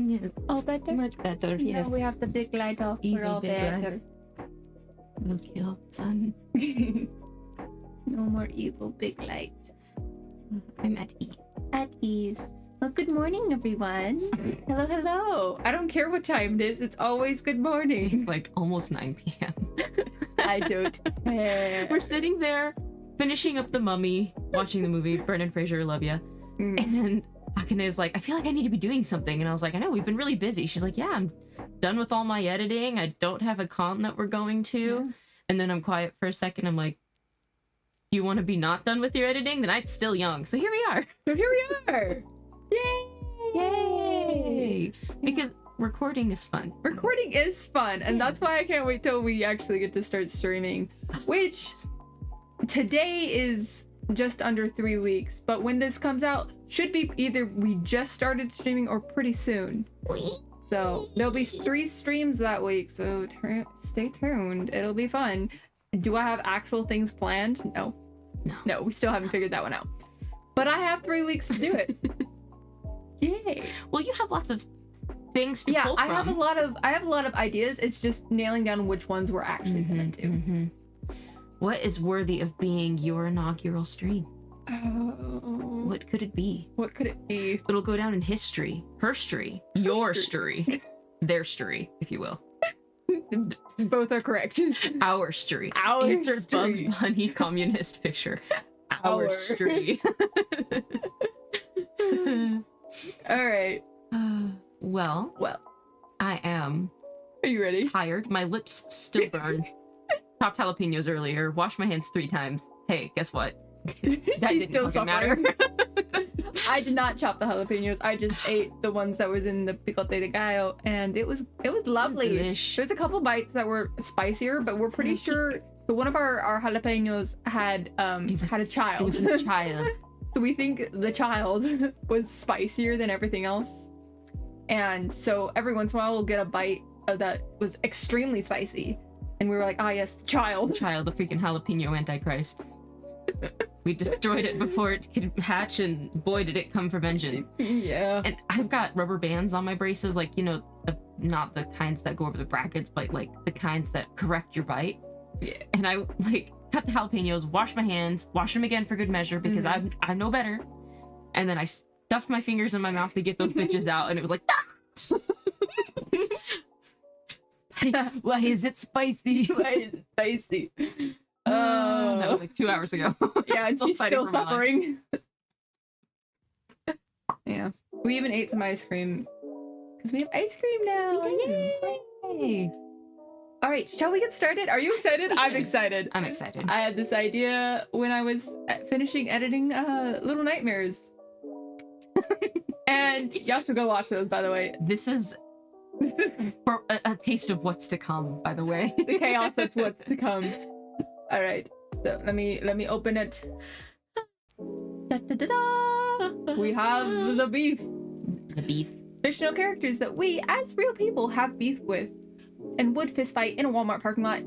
Yes. All better? Much better, yes. Now we have the big light off. We're Evil all big better. We'll kill the sun. No more evil big light. I'm at ease. At ease. Well, good morning, everyone. Hello, hello. I don't care what time it is. It's always good morning. It's like almost 9 p.m. I don't care. We're sitting there, finishing up The Mummy, watching the movie. Brendan Fraser, love ya. And Akane is like, I feel like I need to be doing something. And I was like, I know, we've been really busy. She's like, yeah, I'm done with all my editing. I don't have a con that we're going to. Yeah. And then I'm quiet for a second. I'm like, do you want to be not done with your editing? The night's still young. So here we are. So here we are. Yay! Yay! Because recording is fun. Recording is fun, and that's why I can't wait till we actually get to start streaming, which today is just under 3 weeks, but when this comes out, should be either we just started streaming or pretty soon. So there'll be 3 streams that week, so stay tuned. It'll be fun. Do I have actual things planned? No. No, we still haven't figured that one out. But I have 3 weeks to do it. Yay. Well, you have lots of things to pull from. I have a lot of ideas. It's just nailing down which ones we're actually gonna do. What is worthy of being your inaugural stream? Oh, What could it be? what could it be? It'll go down in history. Her story. Your story. Their story, if you will. Both are correct. Our story. Our Insert Bugs story. Bunny communist picture. Our Our. story. All right. Well, Well, I am are you ready? tired. My lips still burn. Chopped jalapenos earlier. Washed my hands 3 times. Hey, guess what? That She's didn't still fucking matter. I did not chop the jalapenos. I just ate the ones that was in the picote de gallo, and it was lovely. Delish. There's a couple bites that were spicier, but we're pretty sure. So one of our jalapenos had had a child. It was with a child. So we think the child was spicier than everything else. And so every once in a while we'll get a bite that was extremely spicy. And we were like, ah, yes, the child. Child, the freaking jalapeno antichrist. We destroyed it before it could hatch, and boy, did it come for vengeance. Yeah. And I've got rubber bands on my braces, like, you know, not the kinds that go over the brackets, but like the kinds that correct your bite. Yeah. And I like cut the jalapenos, washed my hands, washed them again for good measure because I know better. And then I stuffed my fingers in my mouth to get those bitches out, and it was like, ah! Why is it spicy? Why is it spicy? That was like 2 hours ago. Yeah, and she's fighting still for my life. suffering. Yeah. We even ate some ice cream. Because we have ice cream now. Yay! All right, shall we get started? Are you excited? We I'm should. excited. I'm excited. I had this idea when I was finishing editing Little Nightmares. And you have to go watch those, by the way. This is for a taste of what's to come, by the way. The chaos that's what's to come. All right, so let me open it. Da, da, da, da. We have the beef. The beef. Fictional characters that we, as real people, have beef with and would fistfight in a Walmart parking lot.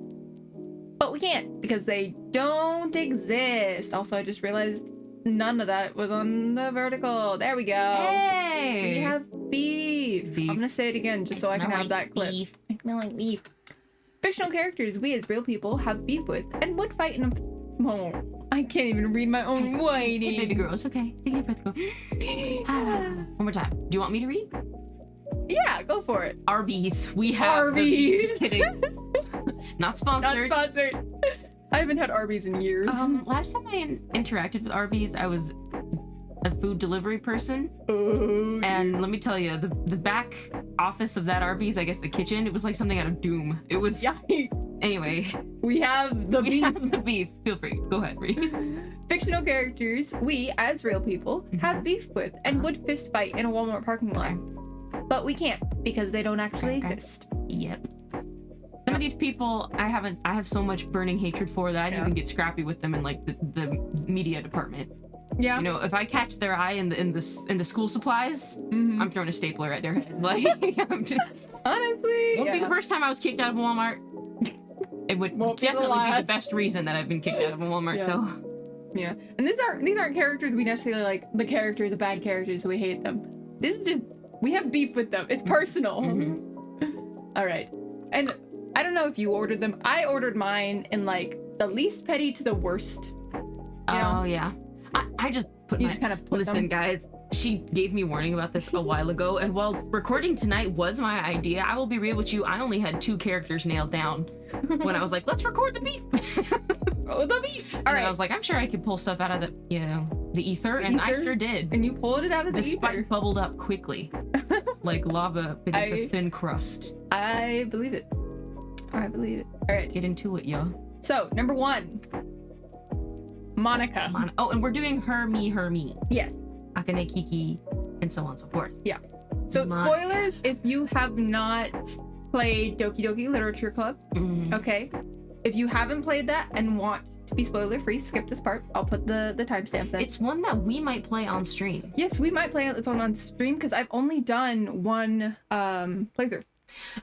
But we can't because they don't exist. Also, I just realized none of that was on the vertical. There we go. Hey! We have beef. I'm gonna say it again just so I can have that clip. Beef. I smell like beef. Fictional characters we as real people have beef with and would fight in a... Oh, I can't even read my own Hey, writing. baby girl, it's okay. Take a deep breath, go. One more time. Do you want me to read? Yeah, go for it. Arby's. We have Arby's. Just kidding. Not sponsored. Not sponsored. I haven't had Arby's in years. Last time I interacted with Arby's, I was a food delivery person. Oh, And let me tell you, the back office of that Arby's, I guess the kitchen, it was like something out of Doom. It was... yeah. Anyway. We have the We beef. have the beef. Feel free. Go ahead, read. Fictional characters we, as real people, have beef with and would fist fight in a Walmart parking lot. But we can't because they don't actually exist. Yep. Some of these people, I have so much burning hatred for that I didn't even get scrappy with them in like the media department. Yeah. You know, if I catch their eye in the school supplies, I'm throwing a stapler at their head. Like, honestly, won't be the first time I was kicked out of Walmart. It would definitely be the best reason that I've been kicked out of a Walmart, though. Yeah, and these aren't characters we necessarily like. The characters are bad characters, so we hate them. This is just We have beef with them. It's personal. All right. And I don't know if you ordered them. I ordered mine in like the least petty to the worst. Oh yeah. I just put You my just kind of put listen, them. guys. She gave me warning about this a while ago, and while recording tonight was my idea, I will be real with you. I only had 2 characters nailed down when I was like, "Let's record the beef." Oh, the beef. All And right. I was like, "I'm sure I could pull stuff out of the ether," and I ether? sure did. And you pulled it out of the The ether. spike bubbled up quickly, like lava beneath a thin crust. I believe it. I believe it. All right. Get into it, yo. So, number 1. Monica. Come on. Oh, and we're doing her, me. Yes. Akane, Kiki, and so on and so forth. Yeah. So, Monica. spoilers if you have not played Doki Doki Literature Club. Okay. If you haven't played that and want to be spoiler free, skip this part. I'll put the timestamps in. It's one that we might play on stream. Yes, we might play it on stream because I've only done one playthrough.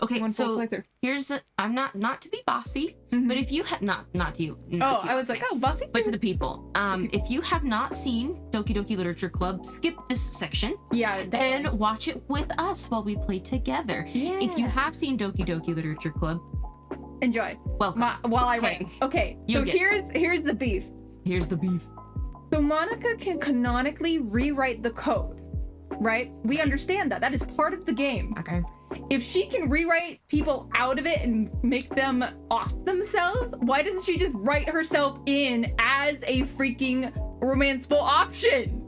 Okay, One full so playthrough. here's I'm not to be bossy, but if you have not to you. Oh, not to you, I was like, oh, bossy. but to the people. If you have not seen Doki Doki Literature Club, skip this section Yeah. and watch it with us while we play together. Yeah. If you have seen Doki Doki Literature Club, Enjoy. welcome. While I Okay. rank. Okay. You So get- here's the beef. Here's the beef. So Monica can canonically rewrite the code, right? We understand that. That is part of the game. Okay. If she can rewrite people out of it and make them off themselves, why doesn't she just write herself in as a freaking romanceable option?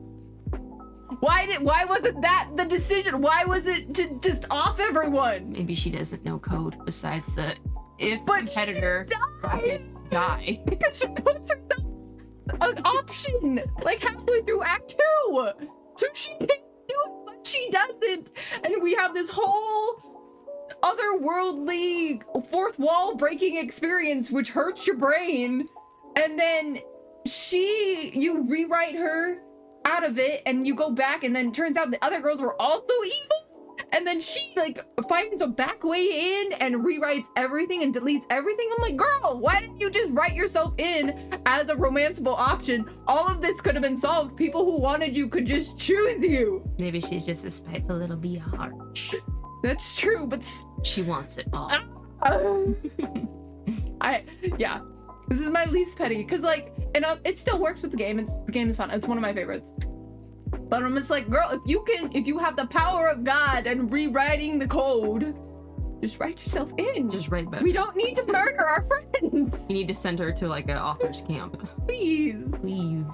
Why wasn't that the decision? Why was it to just off everyone? Maybe she doesn't know code besides the if But competitor dies! die. Because she puts herself an option like halfway through Act 2. So she can do it, but she doesn't. And we have this whole otherworldly fourth wall breaking experience which hurts your brain. And then you rewrite her out of it and you go back and then turns out the other girls were also evil. And then she like finds a back way in and rewrites everything and deletes everything. I'm like, girl, why didn't you just write yourself in as a romanceable option? All of this could have been solved. People who wanted you could just choose you. Maybe she's just a spiteful little biatch. That's true, but She wants it all. yeah. This is my least petty because like, and it still works with the game. The game is fun. It's one of my favorites. But I'm just like, girl, if you have the power of God and rewriting the code, just write yourself in. Just right back. We don't need to murder our friends. You need to send her to like an author's camp. Please. Please.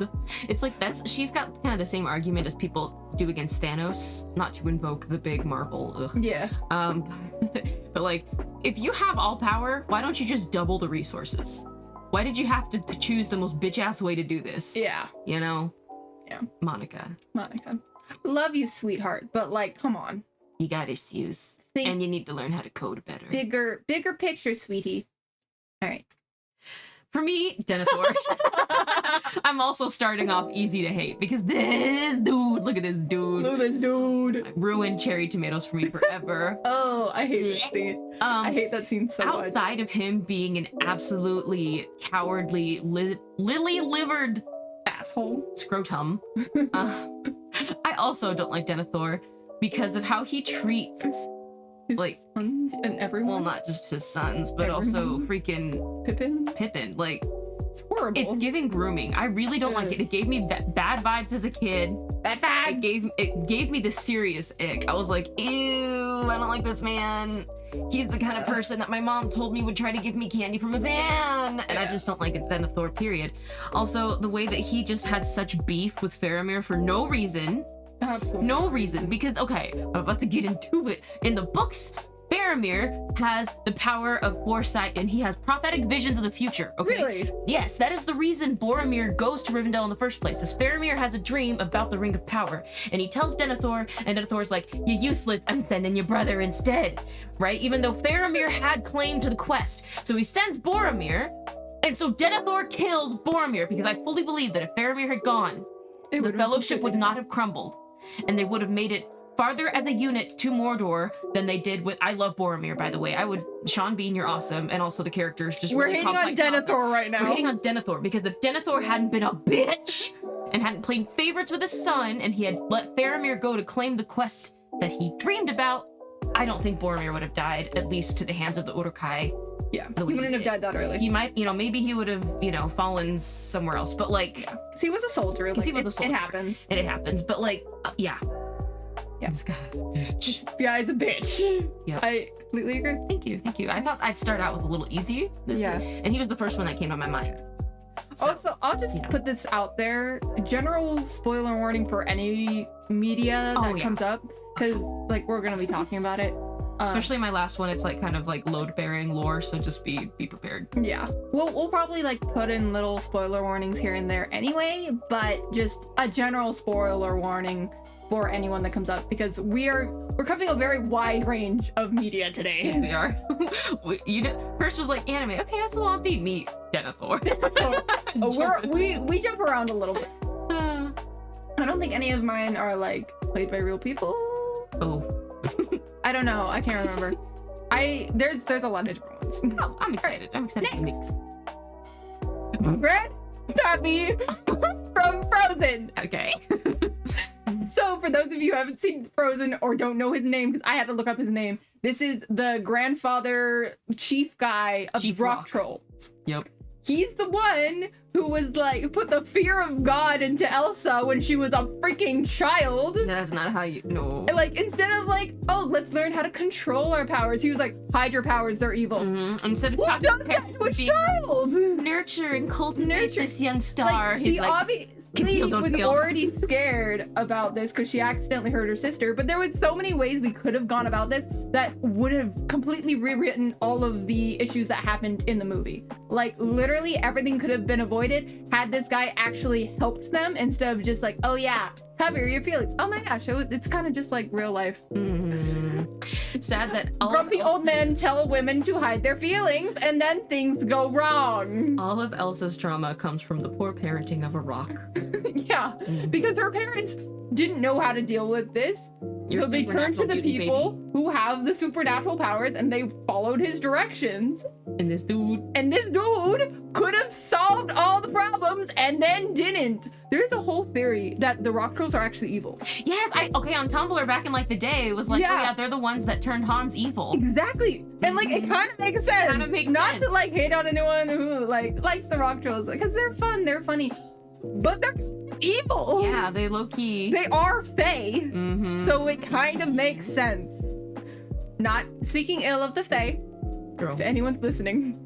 It's like she's got kind of the same argument as people do against Thanos, not to invoke the big Marvel. Ugh. Yeah. But like, if you have all power, why don't you just double the resources? Why did you have to choose the most bitch-ass way to do this? Yeah. You know? Yeah. Monica, Monica. Love you, sweetheart. But like, come on. you got issues. Think And you need to learn how to code better. bigger picture, sweetie. All right. For me, Denethor. I'm also starting off easy to hate because this dude, look at this dude. Look at this dude. Ruined cherry tomatoes for me forever. Oh, I hate that scene. I hate that scene so much. Outside of him being an absolutely cowardly, lily-livered asshole scrotum, I also don't like Denethor because of how he treats, His like, sons and everyone. well, not just his sons, but also Everyone. freaking Pippin. Like, It's horrible. it's giving grooming. I really don't like it. It gave me bad vibes as a kid. bad. It gave me the serious ick. I was like, ew, I don't like this man. He's the kind of person that my mom told me would try to give me candy from a van. And I just don't like it, Denethor, period. Also, the way that he just had such beef with Faramir for no reason. Absolutely. No reason. Because, okay, I'm about to get into it. In the books, Faramir has the power of foresight and he has prophetic visions of the future, okay? Really? Yes, that is the reason Boromir goes to Rivendell in the first place. Is Faramir has a dream about the Ring of Power, and he tells Denethor, and Denethor's like, "You're useless. I'm sending your brother instead," right? Even though Faramir had claim to the quest, so he sends Boromir, and so Denethor kills Boromir because I fully believe that if Faramir had gone, the Fellowship would not have crumbled, and they would have made it farther as a unit to Mordor than they did with. I love Boromir, by the way. Sean Bean, you're awesome, and also the characters just We're really hating on complex and awesome. Denethor right now. We're hating on Denethor because if Denethor hadn't been a bitch and hadn't played favorites with his son and he had let Faramir go to claim the quest that he dreamed about, I don't think Boromir would have died, at least to the hands of the Uruk-hai. Yeah, The he way he wouldn't have did. died that early. He might, maybe he would have, fallen somewhere else. But like, So he was a soldier. Like, he was a soldier. It happens. it happens. But like, yeah. Yeah. This guy's a bitch. The guy's a bitch. Yeah. I completely agree. Thank you. I thought I'd start out with a little easy. Yeah. And he was the first one that came to my mind. So, Also, I'll just put this out there. General spoiler warning for any media that comes up, because like we're gonna be talking about it. especially my last one, it's like kind of like load-bearing lore, so just be prepared. Yeah, we'll probably like put in little spoiler warnings here and there anyway, but just a general spoiler warning for anyone that comes up, because we're covering a very wide range of media today. Yes, we are. First was like anime. Okay, that's a long theme. Meet Denethor. We jump around a little bit. I don't think any of mine are like played by real people. Oh. I don't know. I can't remember. There's a lot of different ones. Oh, I'm excited. I'm excited. Next. Rhett, Tabby from Frozen. Okay. So for those of you who haven't seen Frozen or don't know his name, because I had to look up his name, this is the grandfather chief guy of Chief Rock Rock. Trolls. Yep. He's the one who was like, put the fear of God into Elsa when she was a freaking child. That's not how you know. And like, instead of like, oh, let's learn how to control our powers, he was like, hide your powers, they're evil. Mm-hmm. Instead of Who talking does to that parents to a and being child? nurture and cultivate this young star. Like, He's he like, obviously can feel, don't was feel. already scared about this because she accidentally hurt her sister, but there was so many ways we could have gone about this that would have completely rewritten all of the issues that happened in the movie. Like, literally everything could have been avoided had this guy actually helped them instead of just like, oh yeah, cover your feelings. Oh my gosh, it's kind of just like real life. Sad that Grumpy old men tell women to hide their feelings and then things go wrong. all of Elsa's trauma comes from the poor parenting of a rock. Yeah, because her parents didn't know how to deal with this. You're So they turned to supernatural the mutant people who have the supernatural powers and they followed his directions. And this dude. And this dude could have solved all the problems and then didn't. There's a whole theory that the rock trolls are actually evil. Yes, on Tumblr back in like the day, it was like, Yeah. oh yeah, they're the ones that turned Hans evil. Exactly. And like it kind of makes sense. Kinda makes Not sense. to like hate on anyone who like likes the rock trolls, because they're fun, they're funny. But they're evil. Yeah, they low-key. They are Fae. Mm-hmm. So it kind of makes sense. Not speaking ill of the Fae, Girl, if anyone's listening.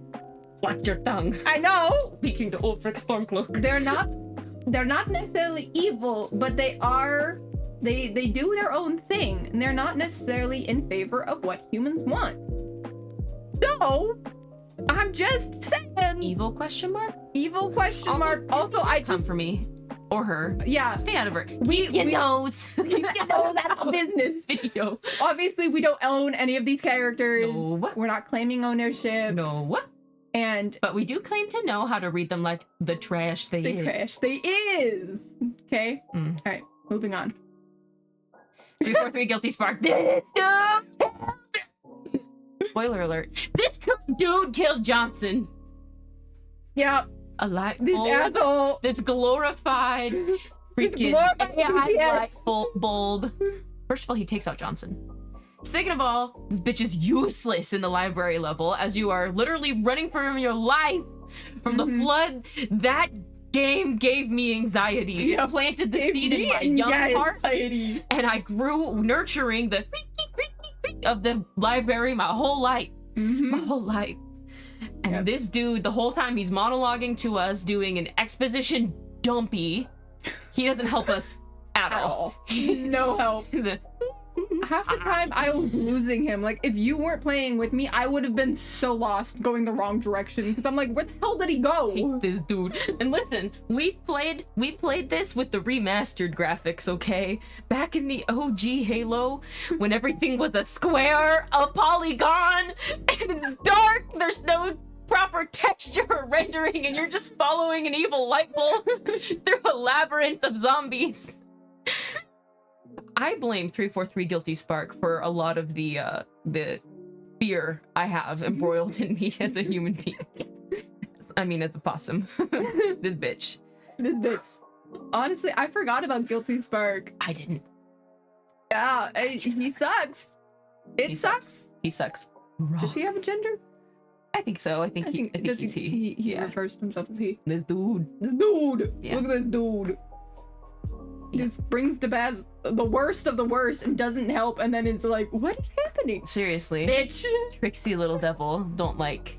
watch your tongue. I know Speaking to Ulfric Stormcloak. they're not necessarily evil, but they do their own thing, and they're not necessarily in favor of what humans want. So I'm just saying, Evil question mark? evil question mark. just Also, I come just for me. Or her. yeah. Stay out of her. We You knows. you know that's business. Video. Obviously, we don't own any of these characters. No. We're not claiming ownership. No. And But we do claim to know how to read them like the trash they the is. trash they is. Okay. Mm. All right. Moving on. 343 Guilty Spark. This dude. Spoiler alert. This dude killed Johnson. Yeah. A light This bulb. asshole. This glorified freaking glorified AI BS. light bulb. First of all, he takes out Johnson. Second of all, this bitch is useless in the library level, as you are literally running for your life from the flood. That game gave me anxiety. Yeah. It planted the Gave seed in me my young heart, anxiety. and I grew nurturing the of the library my whole life. My whole life. And Yep. this dude, the whole time he's monologuing to us, doing an exposition dumpy, he doesn't help us at all. No help. The- Half the time I was losing him. Like, if you weren't playing with me, I would have been so lost going the wrong direction. Because I'm like, where the hell did he go? hate this dude. And listen, we played this with the remastered graphics, okay? Back in the OG Halo, when everything was a square, a polygon, and it's dark, there's no proper texture or rendering, and you're just following an evil light bulb through a labyrinth of zombies. I blame 343 Guilty Spark for a lot of the fear I have embroiled in me as a human being. I mean, as a possum. This bitch. This bitch. Honestly, I forgot about Guilty Spark. I didn't. Yeah, he sucks. He sucks. He sucks. Does he have a gender? I think so. I think he's he. He refers to himself as he. This dude. Yeah. Look at this dude. Just brings to bad the worst of the worst and doesn't help, and then it's like, what is happening? Seriously. Bitch. Tricksy little devil. Don't like.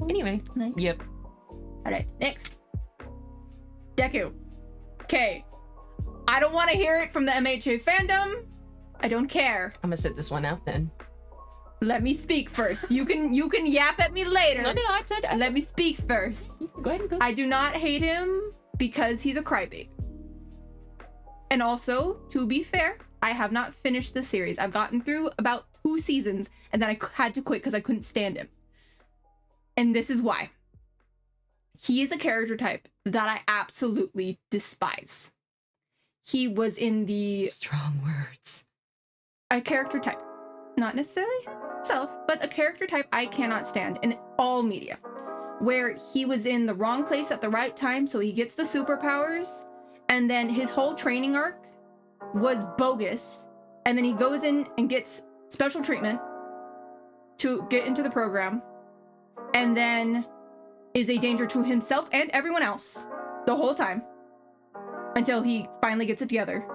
Anyway. Yep. Alright, next. Deku. Okay. I don't want to hear it from the MHA fandom. I don't care. I'm gonna sit this one out then. Let me speak first. You can yap at me later. No, I said. Let me speak first. Go ahead and go. I do not hate him because he's a crybaby. And also, to be fair, I have not finished the series. I've gotten through about 2 seasons, and then I had to quit because I couldn't stand him. And this is why. He is a character type that I absolutely despise. He was in the... Strong words. A character type. Not necessarily himself, but a character type I cannot stand in all media. Where he was in the wrong place at the right time, so he gets the superpowers, and then his whole training arc was bogus, and then he goes in and gets special treatment to get into the program, and then is a danger to himself and everyone else the whole time until he finally gets it together.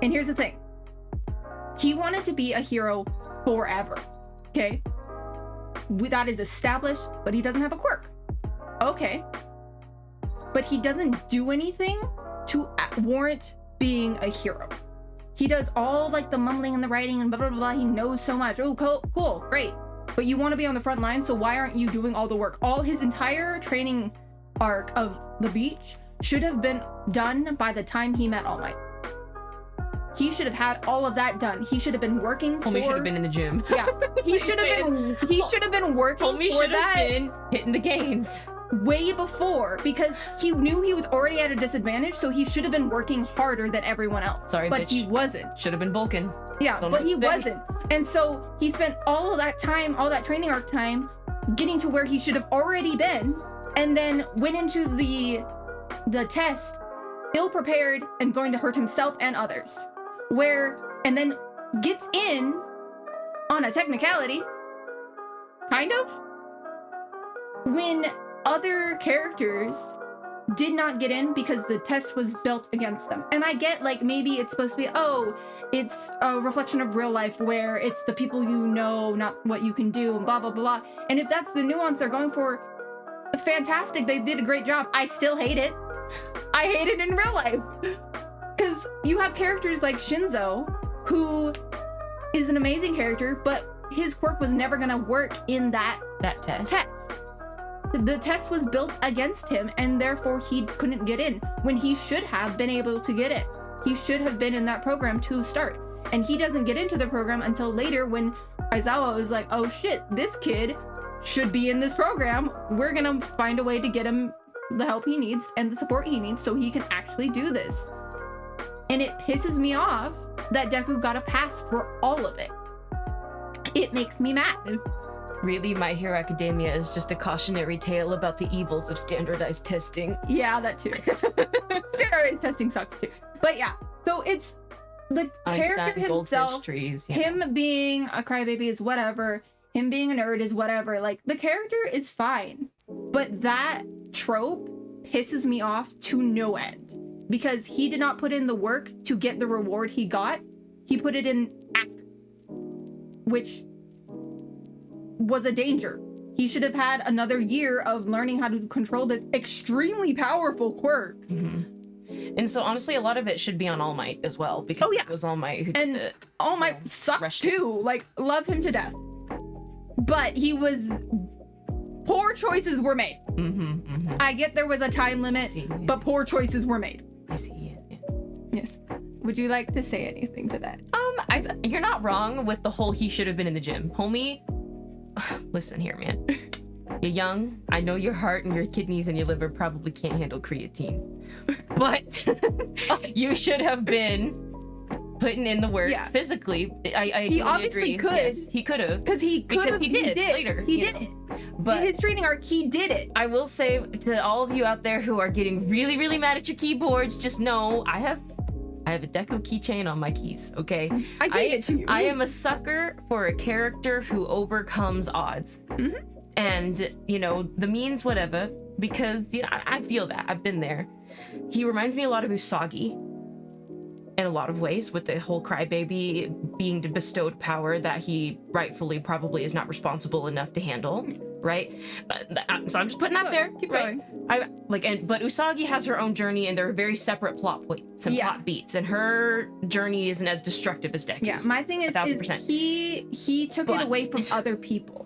And here's the thing. He wanted to be a hero forever, okay? That is established, but he doesn't have a quirk. Okay. But he doesn't do anything to warrant being a hero. He does all like the mumbling and the writing and blah, blah, blah. He knows so much. Oh, cool, great. But you want to be on the front line, so why aren't you doing all the work? All his entire training arc of the beach should have been done by the time he met All Might. He should have had all of that done. He should have been working for... Homie should have been in the gym. Yeah, he should have been working Homie for should have been hitting the gains. Way before, because he knew he was already at a disadvantage, so he should have been working harder than everyone else. Sorry, but bitch. He wasn't. Should have been Vulcan. Yeah, Don't but he understand. wasn't. And so he spent all of that time, all that training arc time, getting to where he should have already been, and then went into the test ill-prepared and going to hurt himself and others. And then gets in on a technicality, kind of, when other characters did not get in because the test was built against them. And I get, like, maybe it's supposed to be, oh, it's a reflection of real life where it's the people you know, not what you can do, and blah, blah, blah. And if that's the nuance they're going for, fantastic, they did a great job. I still hate it. I hate it in real life. Because you have characters like Shinzo, who is an amazing character, but his quirk was never gonna work in that test. The test was built against him, and therefore he couldn't get in when he should have been able to get it. He should have been in that program to start. And he doesn't get into the program until later when Aizawa was like, oh shit, this kid should be in this program. We're gonna find a way to get him the help he needs and the support he needs so he can actually do this. And it pisses me off that Deku got a pass for all of it. It makes me mad. Really, My Hero Academia is just a cautionary tale about the evils of standardized testing. Yeah, that too. Standardized testing sucks too. But yeah, so it's the character himself, trees, him being a crybaby is whatever, him being a nerd is whatever. Like, the character is fine. But that trope pisses me off to no end. Because he did not put in the work to get the reward he got. He put it in after. Which was a danger. He should have had another year of learning how to control this extremely powerful quirk. Mm-hmm. And so honestly, a lot of it should be on All Might as well. Because it was All Might who did it. All Might sucks too. Like, love him to death. But poor choices were made. I get there was a time limit, but poor choices were made. I see. Yes. Would you like to say anything to that? You're not wrong with the whole he should have been in the gym. Homie, listen here, man. You're young. I know your heart and your kidneys and your liver probably can't handle creatine. But you should have been putting in the work physically. I he obviously agree. could. Yes, he could have. Because he did later. He did it. But his training arc, he did it. I will say to all of you out there who are getting really, really mad at your keyboards, just know I have I have a Deku keychain on my keys, okay? I gave it to you. I am a sucker for a character who overcomes odds. And, you know, the means whatever, because, you know, I feel that. I've been there. He reminds me a lot of Usagi in a lot of ways, with the whole crybaby being bestowed power that he rightfully probably is not responsible enough to handle, right? So I'm just putting that there. Keep right? going. But Usagi has her own journey, and they're very separate plot points and plot beats, and her journey isn't as destructive as Deku's. Yeah, my thing is 1000%. he took it away from other people.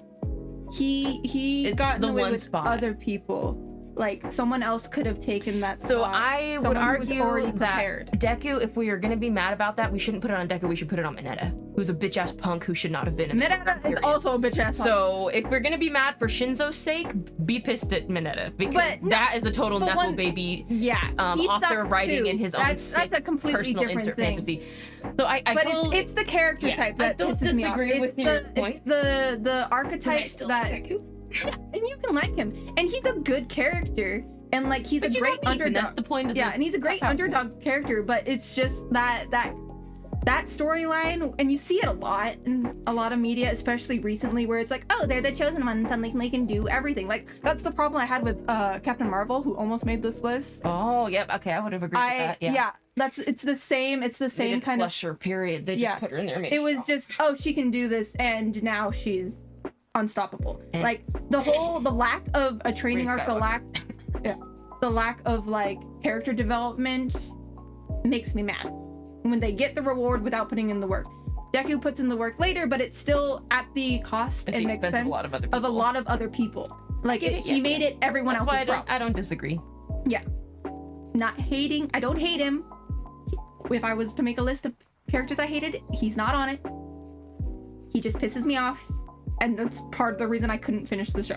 He got in the way with other people. Like, someone else could have taken that spot. So I would argue that prepared. Deku, if we are going to be mad about that, we shouldn't put it on Deku, we should put it on Mineta, who's a bitch-ass punk who should not have been in the program, Mineta is also a bitch-ass punk. So if we're going to be mad for Shinzo's sake, be pissed at Mineta, because that is a total Nepo baby author writing in his own sick, that's a completely personal different insert thing. fantasy. So But it's the character type that pisses me off. With your point. The archetype that... Like Deku? And you can like him. And he's a good character. And like he's a great underdog. That's the point of and he's a great underdog character, but it's just that storyline, and you see it a lot in a lot of media, especially recently, where it's like, oh, they're the chosen ones, suddenly they can do everything. Like, that's the problem I had with Captain Marvel, who almost made this list. Oh, yep, okay, I would have agreed with that. Yeah, it's the same kind of flush her, period. They just put her in there. It was just, oh, she can do this, and now she's unstoppable. Like the lack of a training arc, the lack of like character development makes me mad when they get the reward without putting in the work. Deku puts in the work later, but it's still at the cost and expense of a lot of other people. Like he made it everyone else's problem. I don't disagree. Yeah, not hating. I don't hate him. If I was to make a list of characters I hated, he's not on it. He just pisses me off, and that's part of the reason I couldn't finish the show.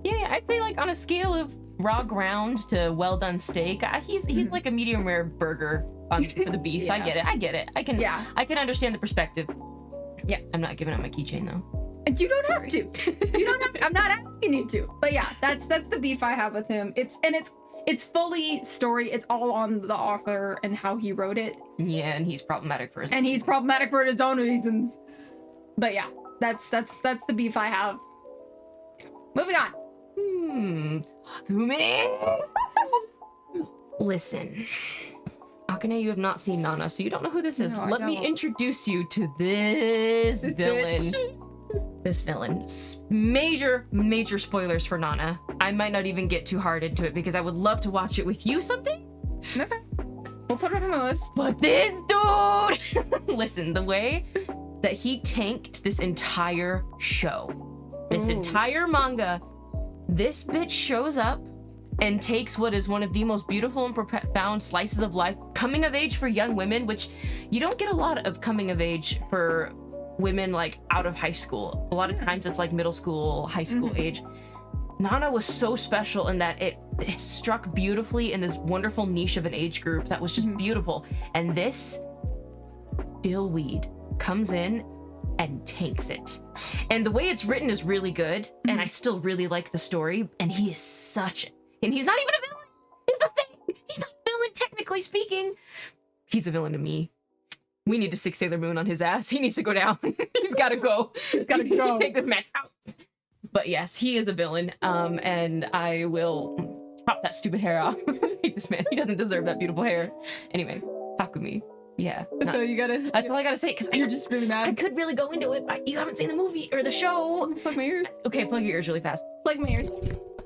Yeah, I'd say like on a scale of raw ground to well done steak, he's like a medium rare burger for the beef. I get it. I can understand the perspective. Yeah, I'm not giving up my keychain though. And you don't have to. You don't have to. I'm not asking you to. But yeah, that's the beef I have with him. It's fully story. It's all on the author and how he wrote it. Yeah, and he's problematic for his own reasons. But yeah, that's the beef I have. Moving on. Listen, Akane, you have not seen Nana, so you don't know who this is. No, Let me introduce you to this villain. This villain. Major spoilers for Nana. I might not even get too hard into it because I would love to watch it with you someday. Okay. We'll put it on the list. But this dude, listen, the way that he tanked this entire show, this entire manga, this bitch shows up and takes what is one of the most beautiful and profound slices of life, coming of age for young women, which you don't get a lot of coming of age for women like out of high school. A lot of times it's like middle school, high school age. Nana was so special in that it struck beautifully in this wonderful niche of an age group that was just beautiful. And this dillweed comes in and tanks it. And the way it's written is really good, and I still really like the story, and he is and he's not even a villain, is the thing. He's not a villain, technically speaking. He's a villain to me. We need to 6 Sailor Moon on his ass. He needs to go down. He's gotta go. He's gotta go. Take this man out. But yes, he is a villain, and I will chop that stupid hair off. I hate this man. He doesn't deserve that beautiful hair. Anyway, Takumi. Yeah. That's all I gotta say, because you're just really mad. I could really go into it, but you haven't seen the movie or the show. Plug my ears. Okay, plug your ears really fast. Plug my ears.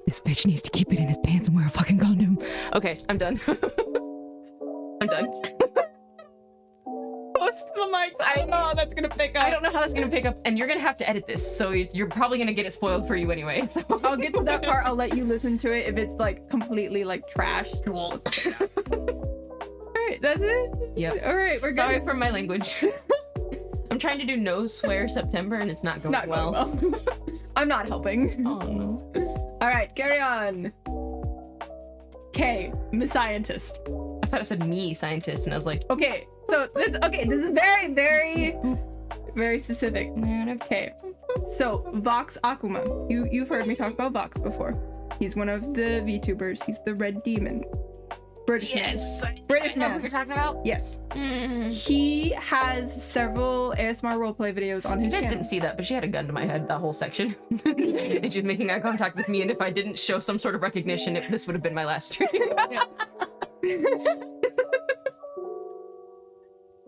This bitch needs to keep it in his pants and wear a fucking condom. Okay, I'm done. I'm done. Close to the mics. I don't know how that's gonna pick up. I don't know how that's gonna pick up, and you're gonna have to edit this, so you're probably gonna get it spoiled for you anyway. So I'll get to that part. I'll let you listen to it if it's like completely like trash. Cool. Alright, that's it? Yep. Alright, we're good. Sorry for my language. I'm trying to do no swear September and it's not going well. I'm not helping. Oh no. Alright, carry on. Okay, Miss Scientist. I thought it said me scientist and I was like, okay, so this is very, very, very specific. Okay, so Vox Akuma. You've heard me talk about Vox before. He's one of the VTubers. He's the red demon. British Yes. British I know man. who you're talking about. Yes. Mm. He has several ASMR roleplay videos on his You guys channel. didn't see that, but she had a gun to my head that whole section. And she was making eye contact with me, and if I didn't show some sort of recognition, this would have been my last stream. Yeah.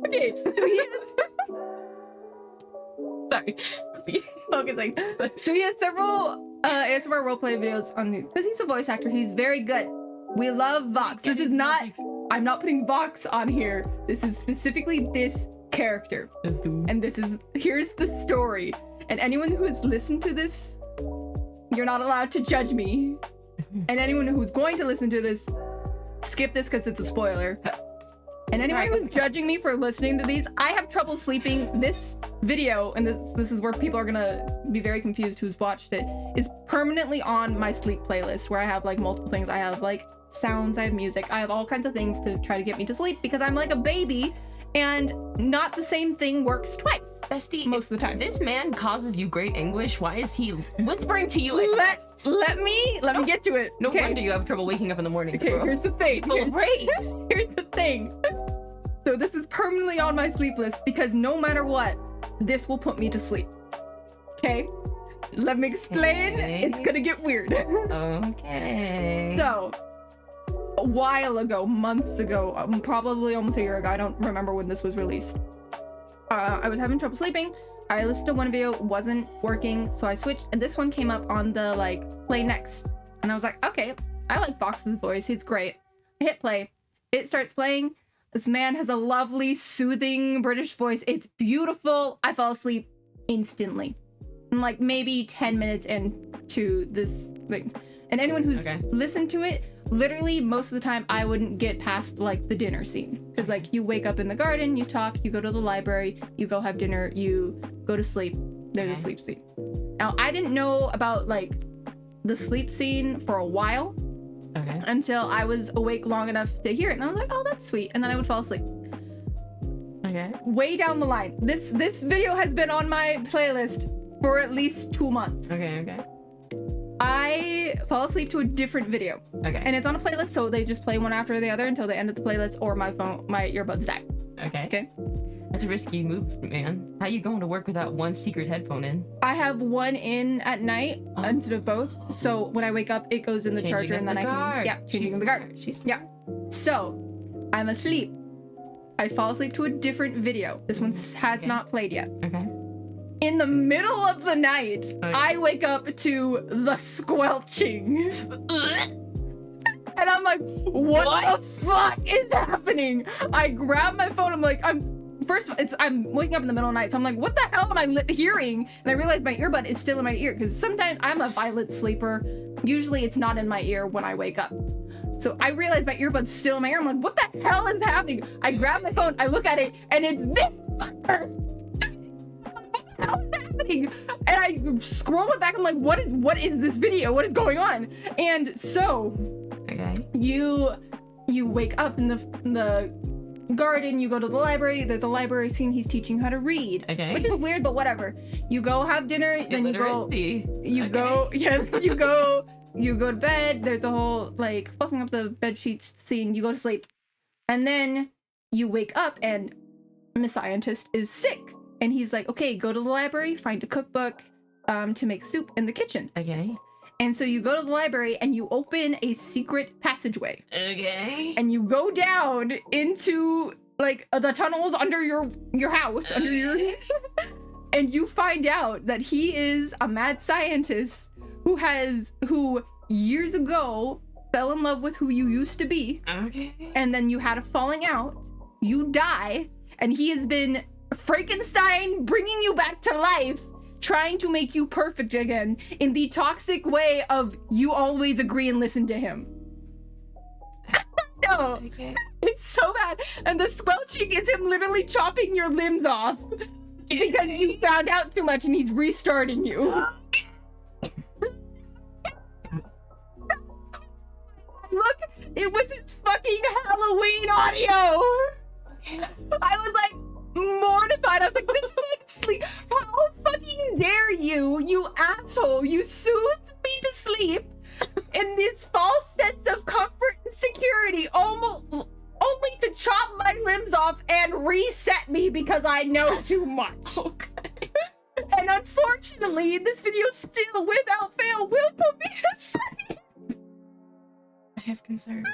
Okay, so he Sorry. focusing. So he has several ASMR roleplay videos on because he's a voice actor. He's very good. We love Vox. This is not. I'm not putting Vox on here. This is specifically this character, and here's the story. And anyone who has listened to this, you're not allowed to judge me. And anyone who's going to listen to this, skip this because it's a spoiler. And anyone who's judging me for listening to these, I have trouble sleeping. This video, and this is where people are gonna be very confused who's watched it, is permanently on my sleep playlist where I have like multiple things. I have like sounds, I have music, I have all kinds of things to try to get me to sleep because I'm like a baby and not the same thing works twice. Bestie, most of the time. This man causes you great anguish. Why is he whispering to you? Let me get to it. No okay? wonder you have trouble waking up in the morning. Okay, bro. here's the thing. Full of rage. Here's the thing. So this is permanently on my sleep list because no matter what, this will put me to sleep. Okay? Let me explain. Okay. It's gonna get weird. Okay. So, a while ago, months ago, probably almost a year ago, I don't remember when this was released. I was having trouble sleeping. I listened to one video, wasn't working, so I switched, and this one came up on the like play next. And I was like, okay, I like Vox's voice, it's great. I hit play. It starts playing. This man has a lovely, soothing British voice. It's beautiful. I fall asleep instantly. I'm like maybe 10 minutes into this thing. And anyone who's listened to it, literally most of the time I wouldn't get past like the dinner scene. Because like you wake up in the garden, you talk, you go to the library, you go have dinner, you go to sleep. There's a sleep scene. Now I didn't know about like the sleep scene for a while. Okay. Until I was awake long enough to hear it, and I was like, "Oh, that's sweet," and then I would fall asleep. Okay. Way down the line, this video has been on my playlist for at least 2 months. Okay. I fall asleep to a different video, and it's on a playlist, so they just play one after the other until the end of the playlist, or my earbuds die. Okay. That's a risky move, man. How you going to work without one secret headphone in? I have one in at night instead of both, so when I wake up, it goes in the charger, and then I can changing the guard. So I'm asleep. I fall asleep to a different video. This one has not played yet. Okay. In the middle of the night, I wake up to the squelching. And I'm like, what the fuck is happening? I grab my phone. I'm like, I'm waking up in the middle of the night. So I'm like, what the hell am I hearing? And I realize my earbud is still in my ear because sometimes I'm a violent sleeper. Usually it's not in my ear when I wake up. So I realize my earbud's still in my ear. I'm like, what the hell is happening? I grab my phone, I look at it, and it's this fucker. What the hell is happening? And I scroll it back. I'm like, what is this video? What is going on? And so you wake up in the garden, you go to the library, there's a library scene, he's teaching you how to read, which is weird, but whatever. You go have dinner, then you go to bed, there's a whole like fluffing up the bed sheets scene, you go to sleep, and then you wake up and Miss Scientist is sick, and he's like, okay, go to the library, find a cookbook to make soup in the kitchen. And so you go to the library and you open a secret passageway. And you go down into like the tunnels under your house, under your and you find out that he is a mad scientist who years ago fell in love with who you used to be. And then you had a falling out, you die, and he has been Frankenstein bringing you back to life, trying to make you perfect again in the toxic way of you always agree and listen to him. No, it's so bad. And the squelching is him literally chopping your limbs off because you found out too much and he's restarting you. Look, it was his fucking Halloween audio. I was like mortified. I was like, this is like sleep. How fucking dare you, you asshole. You soothed me to sleep in this false sense of comfort and security, almost I know too much. Okay. And unfortunately, this video still, without fail, will put me to sleep. I have concerns.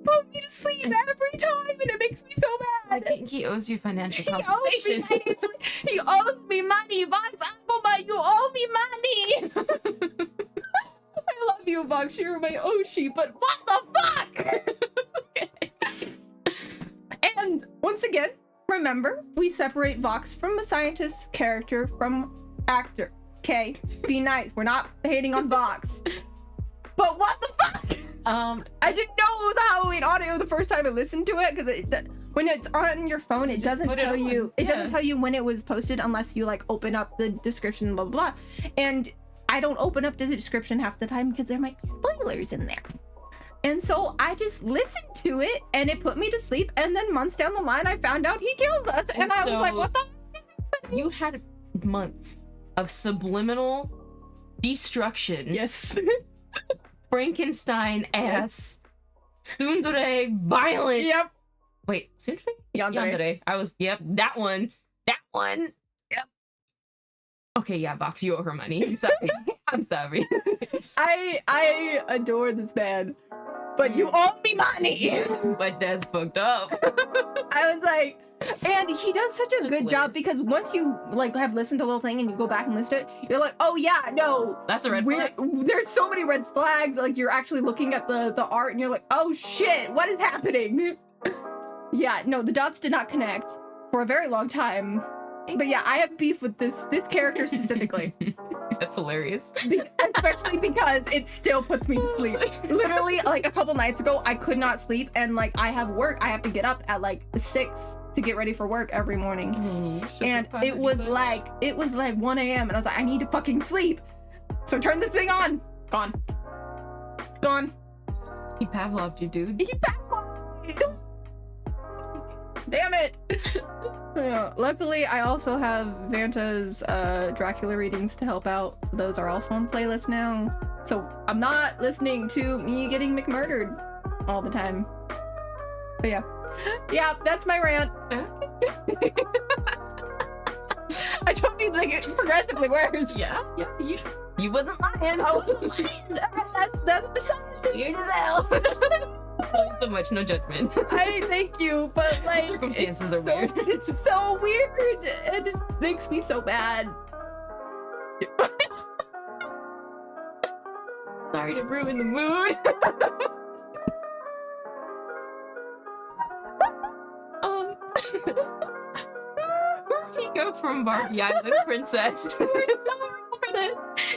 Put me to sleep every time, and it makes me so I mad. think he owes you financial He owes compensation. he owes me money. Vox Aqua, you owe me money. I love you, Vox. You're my Oshi, but what the fuck? Okay. And once again, remember, we separate Vox from a scientist, character from actor. Okay, be nice. We're not hating on Vox. But what the fuck? I didn't know it was a Halloween audio the first time I listened to it, because when it's on your phone, it doesn't tell you. It doesn't tell you when it was posted unless you like open up the description, blah blah blah. And I don't open up the description half the time because there might be spoilers in there. And so I just listened to it, and it put me to sleep. And then months down the line, I found out he killed us, and I was like, "What the?" You had months of subliminal destruction. Yes. Frankenstein ass. Tsundere violent. Yep. Wait, Tsundere? Yandere. Yandere. I was, yep, that one. That one. Yep. Okay, yeah, Vox, you owe her money. I'm sorry. I'm sorry. I adore this man, but you owe me money. But that's fucked up. I was like, and he does such a good job, because once you like have listened to the whole thing and you go back and listen to it, you're like, oh yeah, no, That's a red flag. there's so many red flags. Like you're actually looking at the art and you're like, oh shit, what is happening? Yeah, no, the dots did not connect for a very long time. But yeah, I have beef with this character specifically. That's hilarious. Especially because it still puts me to sleep. Literally, like a couple nights ago, I could not sleep, and like I have work. I have to get up at like 6 to get ready for work every morning. And it was like 1 a.m. and I was like, I need to fucking sleep. So turn this thing on. Gone. Gone. He Pavloved you, dude. He Pavloved me. Damn it. Yeah, luckily, I also have Vanta's Dracula readings to help out. So those are also on playlist now. So I'm not listening to me getting McMurdered all the time. But yeah. Yeah, that's my rant. I don't need like it progressively worse. Yeah, you wasn't lying. I wasn't lying. That's beside Weird as hell. Not so much, no judgment. I thank you, but like Circumstances are weird. It's so weird, and it makes me so bad. Sorry to ruin the mood. Tika from Barbie Island Princess. We're so wrong for this.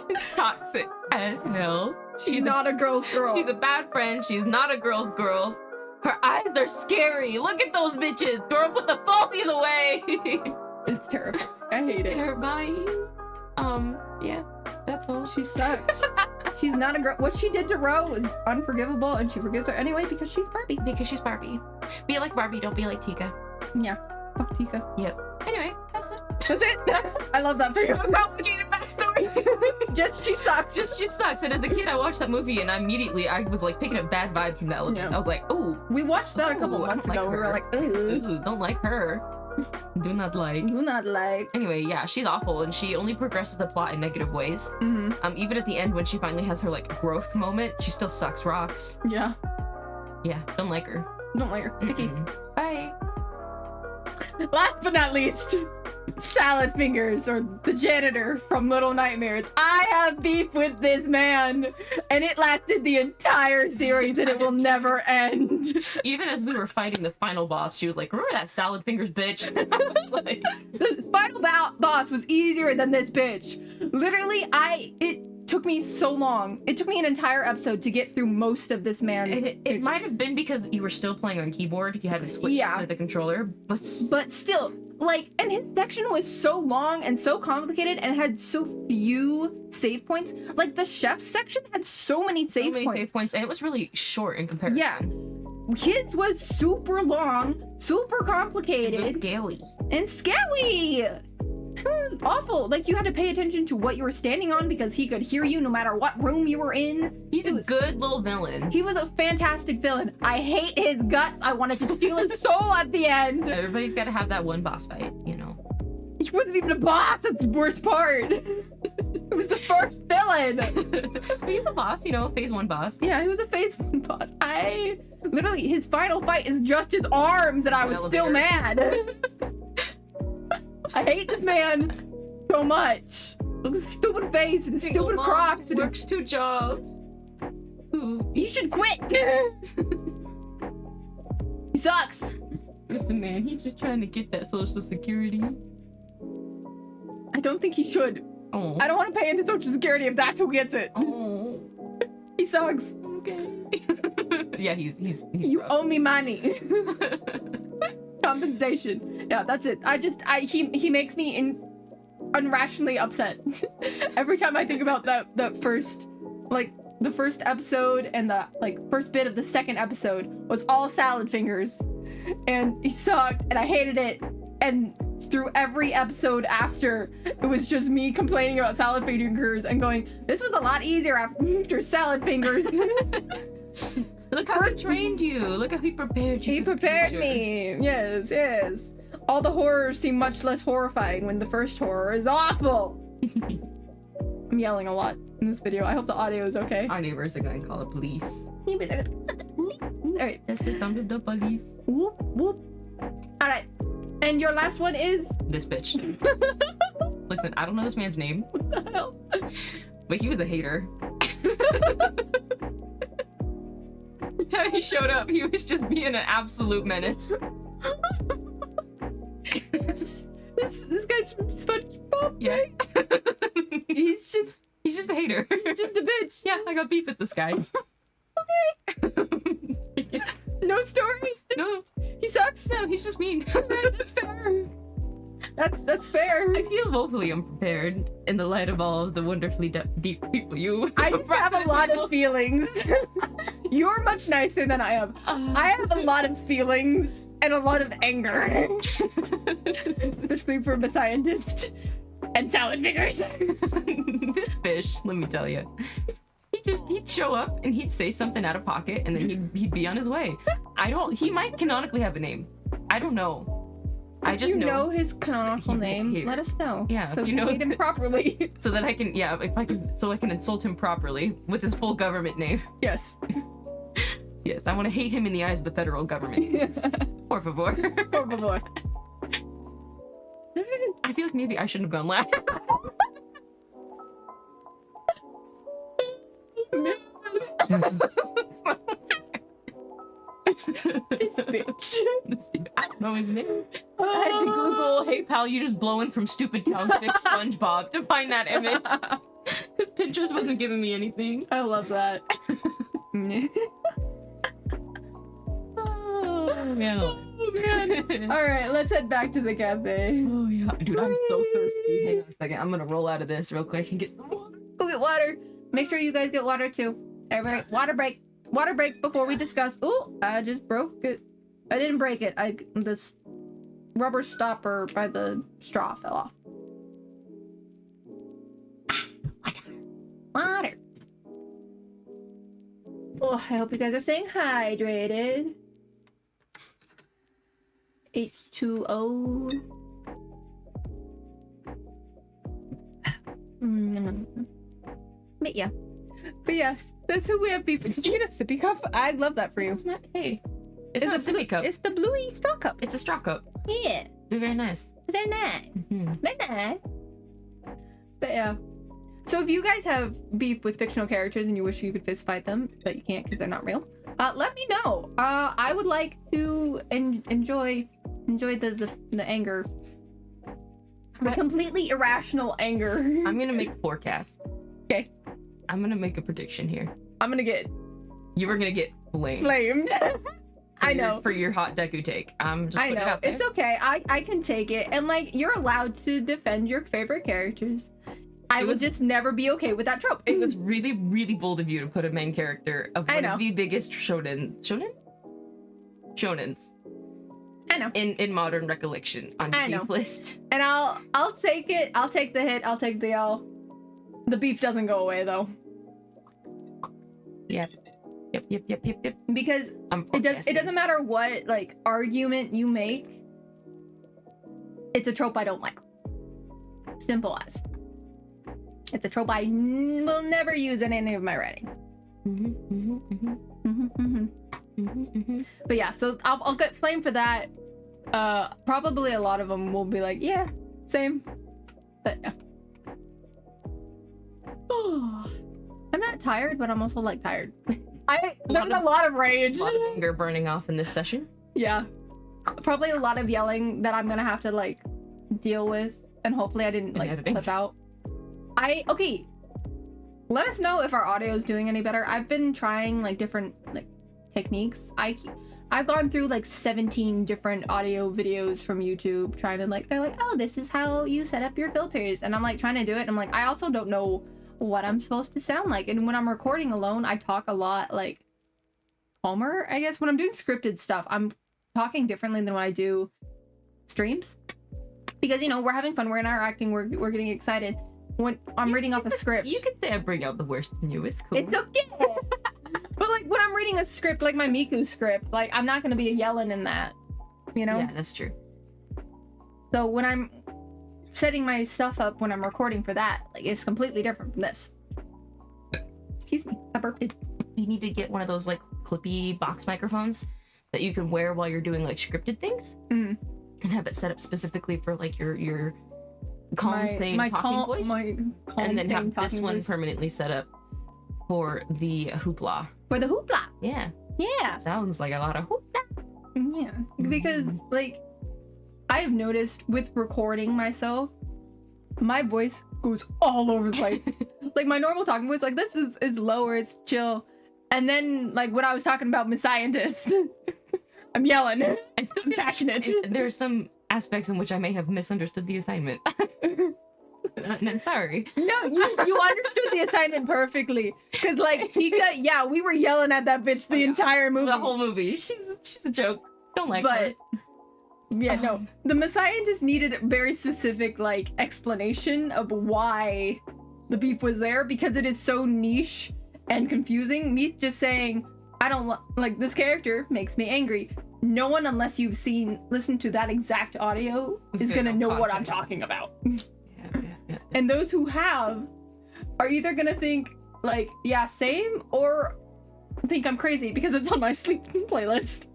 Is toxic as hell. She's not a girl's girl. She's a bad friend. She's not a girl's girl. Her eyes are scary. Look at those bitches. Girl, put the falsies away. It's terrifying. I hate it. Terrifying. Yeah, that's all. She sucks. She's not a girl. What she did to Ro is unforgivable, and she forgives her anyway because she's Barbie. Because she's Barbie. Be like Barbie, don't be like Tika. Yeah. Fuck Tika. Yep. Anyway, that's it. That's it. I love that for you. Complicated backstories. Just she sucks. Just she sucks. And as a kid, I watched that movie, and I was like picking up bad vibes from that. Yeah. I was like, ooh. We watched that a couple Ooh, I months don't ago. like We were her. like, ooh. Ooh, don't like her. Do not like. Do not like. Anyway, yeah, she's awful, and she only progresses the plot in negative ways. Mm-hmm. Even at the end when she finally has her like growth moment, she still sucks rocks. Yeah. Yeah, don't like her. Don't like her. Vicky. Bye. Last but not least, Salad Fingers, or the janitor from Little Nightmares. I have beef with this man, and it lasted the entire series, and it will never end. Even as we were fighting the final boss, she was like, "Remember that Salad Fingers bitch?" I was like, The final boss was easier than this bitch. Literally, it took me so long. It took me an entire episode to get through most of this man. it might have been because you were still playing on keyboard. You hadn't switched to the controller, but still, like, and his section was so long and so complicated and had so few save points. Like, the chef's section had so many save points. And it was really short in comparison. Yeah. His was super long, super complicated, Scary. and scary. It was awful. Like, you had to pay attention to what you were standing on because he could hear you no matter what room you were in. He's a good little villain. He was a fantastic villain. I hate his guts. I wanted to steal his soul at the end. Everybody's got to have that one boss fight, you know. He wasn't even a boss. That's the worst part. It was the first villain. He's a boss, you know, phase 1 boss. Yeah, he was a phase 1 boss. Literally, his final fight is just his arms, and I was still mad. I hate this man so much. Look at his stupid face and his stupid Crocs. And works 2 jobs. He should quit. He sucks. Listen, man, he's just trying to get that social security. I don't think he should. Oh. I don't want to pay into social security if that's who gets it. Oh. He sucks. Okay. Yeah, he's You rough. owe me money. Compensation. Yeah, that's it. He makes me unrationally upset. Every time I think about the first episode and the first bit of the second episode was all salad fingers. And he sucked and I hated it. And through every episode after, it was just me complaining about salad fingers and going, this was a lot easier after salad fingers. Look how he trained you. Look how he prepared you. He prepared me. Yes, yes. All the horrors seem much less horrifying when the first horror is awful. I'm yelling a lot in this video. I hope the audio is okay. Our neighbors are going to call the police. Alright. That's the sound of the police. Whoop, whoop. Alright. And your last one is? This bitch. Listen, I don't know this man's name. What the hell? But he was a hater. The time he showed up, he was just being an absolute menace. This guy's from SpongeBob. Yeah. He's just a hater. He's just a bitch. Yeah, I got beef with this guy. Okay. No story. No. He sucks. No, he's just mean. Right, that's fair. That's fair. I feel woefully unprepared in the light of all of the wonderfully deep people you. I just have a lot of feelings. You're much nicer than I am. I have a lot of feelings and a lot of anger, especially from a scientist and salad fingers. This fish, let me tell you. He'd show up and he'd say something out of pocket and then he'd be on his way. He might canonically have a name. I don't know. I just know his canonical name. Let us know. Yeah, so you hate him properly. So that I can, so I can insult him properly with his full government name. Yes. Yes, I want to hate him in the eyes of the federal government. Yes. Por favor. Por favor. I feel like maybe I shouldn't have gone last. This bitch. I don't know his name. I had to Google, hey pal, you just blowing from stupid township SpongeBob to find that image. Because Pinterest wasn't giving me anything. I love that. Oh man. Oh man. Alright, let's head back to the cafe. Oh yeah. Dude, I'm so thirsty. Hang on a second. I'm gonna roll out of this real quick and get some water. Go get water. Make sure you guys get water too. Alright, water break. Water break before we discuss. Ooh, I just broke it. I didn't break it. This rubber stopper by the straw fell off. Water. Oh, I hope you guys are staying hydrated. H2O. But yeah, that's who we have beef with. Did you get a sippy cup? I love that for you. Hey, it's not a sippy cup. It's the bluey straw cup. It's a straw cup. Yeah. They're very nice. They're nice. Mm-hmm. They're nice. But yeah. So if you guys have beef with fictional characters and you wish you could fist fight them, but you can't because they're not real, let me know. I would like to enjoy the anger. The completely irrational anger. I'm gonna make a forecast. Okay. I'm gonna make a prediction here. I'm gonna get... You were gonna get flamed. I know. For your hot Deku take. I'm just putting it out there. It's okay. I can take it. And like, you're allowed to defend your favorite characters. I will just never be okay with that trope. It was really, really bold of you to put a main character of one of the biggest shonens I know. in modern recollection on I your know. beef list. And I'll take it. I'll take the hit. I'll take the L. The beef doesn't go away though. Yep. Because it doesn't matter what like argument you make. It's a trope I don't like. Simple as. It's a trope I will never use in any of my writing. But yeah, so I'll get flamed for that. Probably a lot of them will be like, yeah, same. But yeah. I'm not tired, but I'm also like tired. There's a lot of rage. A lot of anger burning off in this session. Yeah. Probably a lot of yelling that I'm gonna have to like deal with, and hopefully I didn't like clip out. Okay. Let us know if our audio is doing any better. I've been trying like different like techniques. I've gone through like 17 different audio videos from YouTube trying to like, they're like, oh, this is how you set up your filters, and I'm like trying to do it, and I'm like, I also don't know what I'm supposed to sound like. And when I'm recording alone, I talk a lot like calmer, I guess. When I'm doing scripted stuff, I'm talking differently than when I do streams, because you know, we're having fun, we're interacting, we're getting excited. When I'm reading off a script, you could say I bring out the worst in you. It's cool. It's okay. But like when I'm reading a script, like my Miku script, like I'm not gonna be yelling in that, you know? Yeah, that's true. So when I'm setting my stuff up when I'm recording for that, like it's completely different from this. Excuse me, I burped. You need to get one of those like clippy box microphones that you can wear while you're doing like scripted things, and have it set up specifically for like your calm staying talking voice, and then have this one voice permanently set up for the hoopla. For the hoopla. Yeah. Yeah. Sounds like a lot of hoopla. Yeah. Because like I've noticed with recording myself, my voice goes all over the place. Like my normal talking voice, like this is lower, it's chill. And then like when I was talking about Miss Scientist, I'm yelling. I'm passionate. There's some aspects in which I may have misunderstood the assignment. And I'm sorry. No, you understood the assignment perfectly. Cause like Tika, yeah, we were yelling at that bitch the entire movie. The whole movie. She's a joke. Don't like her. Yeah, no. The Messiah just needed a very specific like explanation of why the beef was there, because it is so niche and confusing. Me just saying, I don't like this character makes me angry. No one, unless you've listened to that exact audio, is gonna know what I'm talking about. Yeah. And those who have are either gonna think like, yeah, same, or think I'm crazy because it's on my sleep playlist.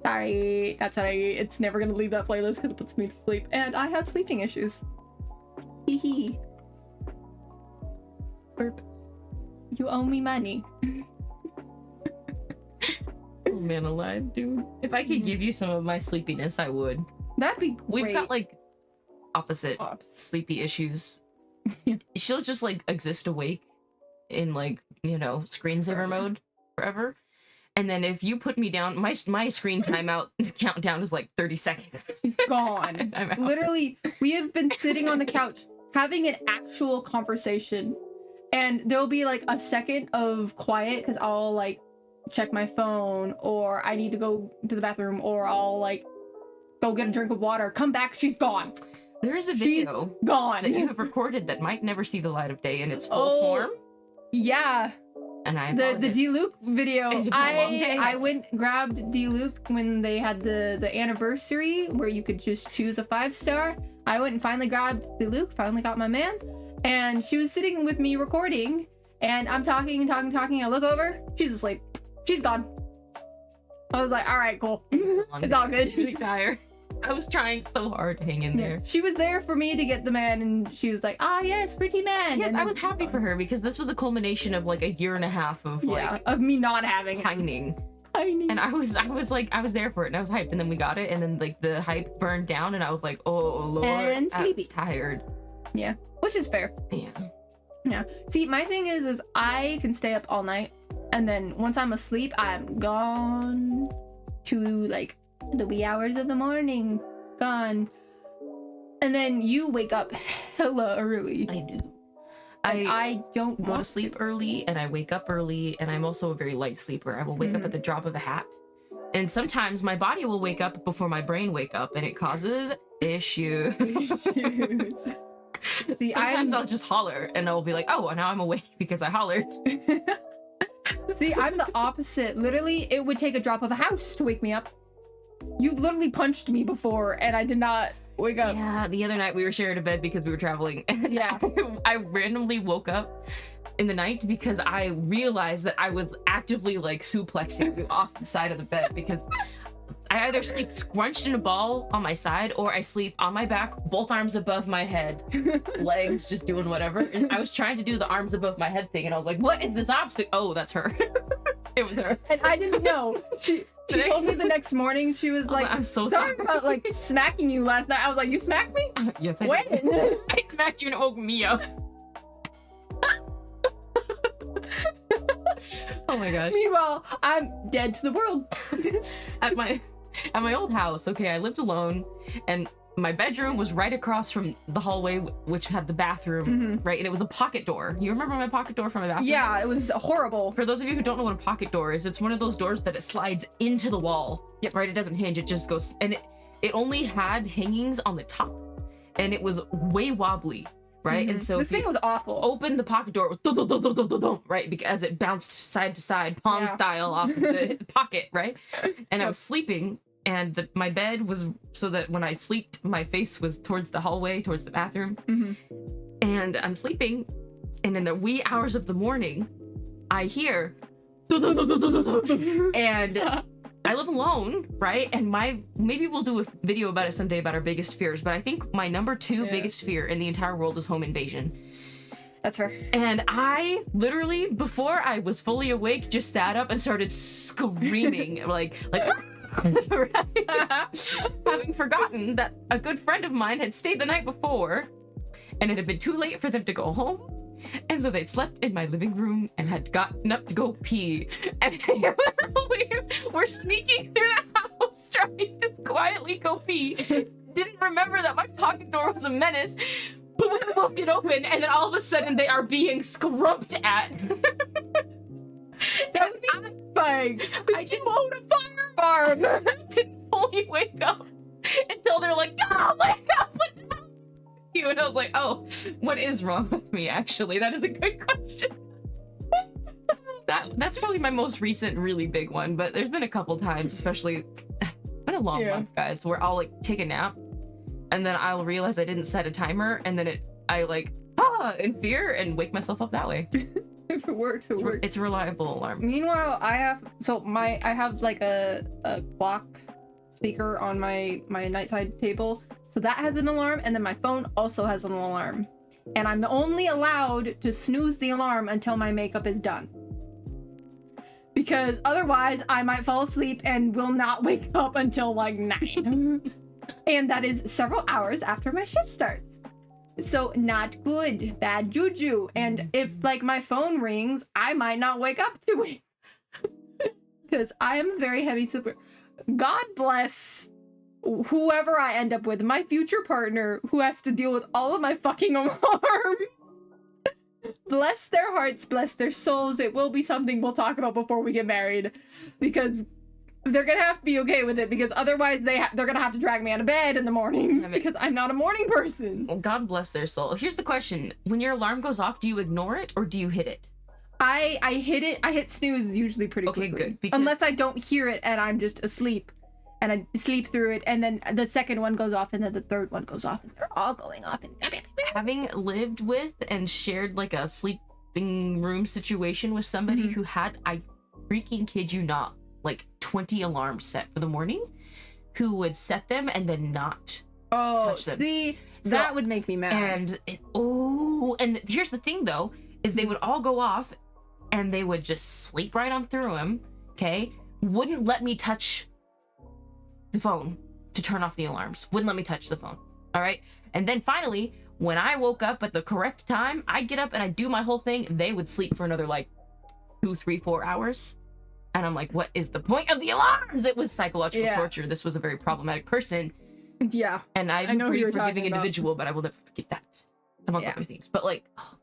Sorry, that's alright. It's never gonna leave that playlist because it puts me to sleep, and I have sleeping issues. Hee. Burp. You owe me money. Oh man alive, dude. If I could give you some of my sleepiness, I would. That'd be great. We've got like opposite sleepy issues. She'll just like exist awake in like, you know, screensaver mode forever. And then if you put me down, my screen timeout countdown is like 30 seconds. She's gone. Literally, we have been sitting on the couch having an actual conversation, and there'll be like a second of quiet because I'll like check my phone, or I need to go to the bathroom, or I'll like go get a drink of water, come back, she's gone. There is a video gone that you have recorded that might never see the light of day in its full form. Yeah. And I the D-Luke video, I went grabbed D-Luke when they had the anniversary where you could just choose a 5-star. I went and finally grabbed D-Luke, finally got my man, and she was sitting with me recording, and I'm talking. I look over, she's asleep. She's gone. I was like, all right, cool. It's all good. Really tired. I was trying so hard to hang in there. She was there for me to get the man, and she was like, ah, yes, pretty man. Yes, and I was happy for her because this was a culmination of like a year and a half of like of me not having pining. And I was there for it, and I was hyped, and then we got it, and then like the hype burned down, and I was like, oh lord, and I was tired. Yeah, which is fair. Yeah. See, my thing is I can stay up all night, and then once I'm asleep, I'm gone to like the wee hours of the morning. Gone. And then you wake up hella early. I do. I don't go to sleep early, and I wake up early, and I'm also a very light sleeper. I will wake up at the drop of a hat, And sometimes my body will wake up before my brain wake up, and it causes issues. See, Sometimes I'll just holler, and I'll be like, oh, now I'm awake because I hollered. See, I'm the opposite. Literally, it would take a drop of a house to wake me up. You literally punched me before, and I did not wake up. Yeah, the other night we were sharing a bed because we were traveling. And Yeah. I randomly woke up in the night because I realized that I was actively like suplexing you off the side of the bed because I either sleep scrunched in a ball on my side or I sleep on my back, both arms above my head, legs just doing whatever. And I was trying to do the arms above my head thing and I was like, what is this obstacle? Oh, that's her. It was her. And I didn't know. She told me the next morning, she was like, I'm so sorry about like smacking you last night. I was like, you smacked me? Yes, I When? did. I smacked you and it woke me up. Oh my gosh. Meanwhile, I'm dead to the world. At my old house, okay, I lived alone and my bedroom was right across from the hallway, which had the bathroom, right? And it was a pocket door. You remember my pocket door from my bathroom? Yeah, it was horrible. For those of you who don't know what a pocket door is, it's one of those doors that it slides into the wall. Yep, right? It doesn't hinge, it just goes, and it only had hangings on the top. And it was way wobbly, right? And so this thing was awful. Opened the pocket door, it was right? Because it bounced side to side, palm style off of the pocket, right? And I was sleeping, and my bed was so that when I slept, my face was towards the hallway, towards the bathroom. And I'm sleeping, and in the wee hours of the morning, I hear, and I live alone, right? And maybe we'll do a video about it someday about our biggest fears, but I think my number 2 biggest fear in the entire world is home invasion. That's her. And I literally, before I was fully awake, just sat up and started screaming, like, right? Having forgotten that a good friend of mine had stayed the night before, and it had been too late for them to go home. And so they'd slept in my living room and had gotten up to go pee. And they literally were sneaking through the house trying to quietly go pee. Didn't remember that my pocket door was a menace. But we popped it open and then all of a sudden they are being scrumped at. That would be fine. I didn't own a firearm. I didn't fully wake up until they're like, oh, wake up! What the hell? You and I was like, oh, what is wrong with me? Actually, that is a good question. That's probably my most recent really big one, but there's been a couple times, especially been a long month, guys, where I'll like take a nap and then I'll realize I didn't set a timer and then I like in fear and wake myself up that way. If it works, it works. It's a reliable alarm. Meanwhile, I have like a clock speaker on my nightside table. So that has an alarm, and then my phone also has an alarm. And I'm only allowed to snooze the alarm until my makeup is done. Because otherwise, I might fall asleep and will not wake up until like 9. And that is several hours after my shift starts. So not good, bad juju. And if like my phone rings, I might not wake up to it. Because I am a very heavy sleeper. God bless whoever I end up with, my future partner who has to deal with all of my fucking alarms. Bless their hearts, bless their souls. It will be something we'll talk about before we get married, because they're gonna have to be okay with it, because otherwise they're gonna have to drag me out of bed in the mornings because I'm not a morning person. God bless their soul. Here's the question. When your alarm goes off, do you ignore it or do you hit it? I hit it. I hit snooze usually pretty quickly. Okay, good. Unless I don't hear it and I'm just asleep. And I sleep through it, and then the second one goes off, and then the third one goes off, and they're all going off. And having lived with and shared like a sleeping room situation with somebody who had, I freaking kid you not, like 20 alarms set for the morning, who would set them and then not touch them. See, that would make me mad. And here's the thing though, is they would all go off, and they would just sleep right on through them. Okay, wouldn't let me touch the phone to turn off the alarms. Wouldn't let me touch the phone. All right. And then finally, when I woke up at the correct time, I'd get up and I'd do my whole thing. They would sleep for another like 2, 3, 4 hours. And I'm like, what is the point of the alarms? It was psychological torture. This was a very problematic person. Yeah. And I'm a pretty forgiving individual, but I will never forgive that among other things. But like, oh,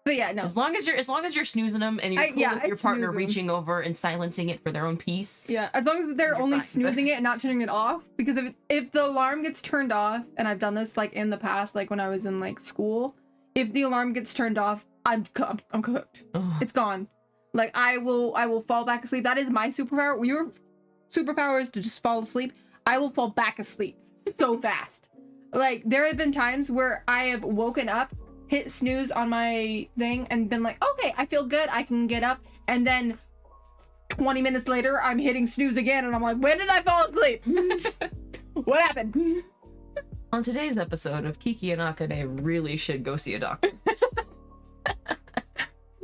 But yeah, no. As long as you're snoozing them and you're cool with your partner reaching over and silencing it for their own peace. Yeah, as long as they're only snoozing it and not turning it off. Because if the alarm gets turned off, and I've done this like in the past, like when I was in like school, if the alarm gets turned off, I'm cooked. Ugh. It's gone. Like I will fall back asleep. That is my superpower. Your superpower is to just fall asleep. I will fall back asleep so fast. Like there have been times where I have woken up, hit snooze on my thing, and been like, okay, I feel good, I can get up, and then 20 minutes later I'm hitting snooze again, and I'm like, when did I fall asleep? What happened? On today's episode of Kiki and I really should go see a doctor.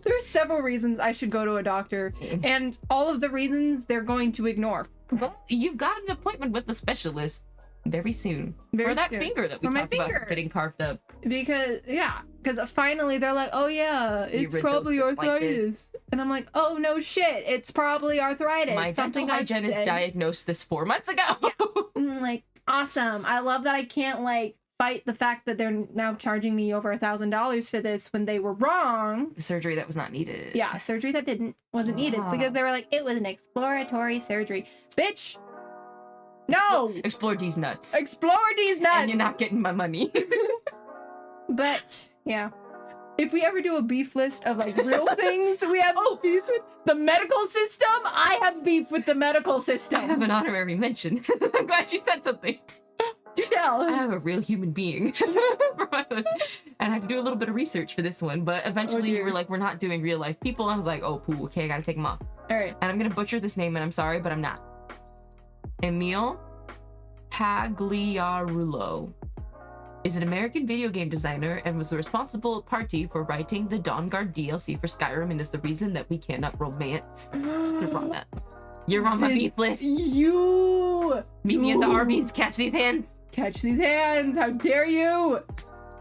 There's several reasons I should go to a doctor, and all of the reasons they're going to ignore. Well, you've got an appointment with the specialist very soon. For that finger that we talked about getting carved up. Because finally they're like, oh yeah, it's probably arthritis. And I'm like, oh no shit, it's probably arthritis. My dental hygienist diagnosed this 4 months ago. Yeah. I'm like, awesome. I love that I can't like fight the fact that they're now charging me over $1,000 for this when they were wrong. Surgery that was not needed. Yeah, surgery that wasn't needed because they were like, it was an exploratory surgery. Bitch! No! Explore these nuts. Explore these nuts! And you're not getting my money. But, yeah. If we ever do a beef list of, like, real things we have beef with the medical system, I have beef with the medical system. I have an honorary mention. I'm glad you said something. Do tell. I have a real human being for my list. And I had to do a little bit of research for this one, but eventually you were like, we're not doing real life people. I was like, oh, poo, okay, I gotta take them off. Alright. And I'm gonna butcher this name, and I'm sorry, but I'm not. Emil Pagliarulo is an American video game designer and was the responsible party for writing the Dawnguard DLC for Skyrim, and is the reason that we cannot romance Serana. You're on my beef list. You! Meet me in the Arby's. Catch these hands. Catch these hands. How dare you?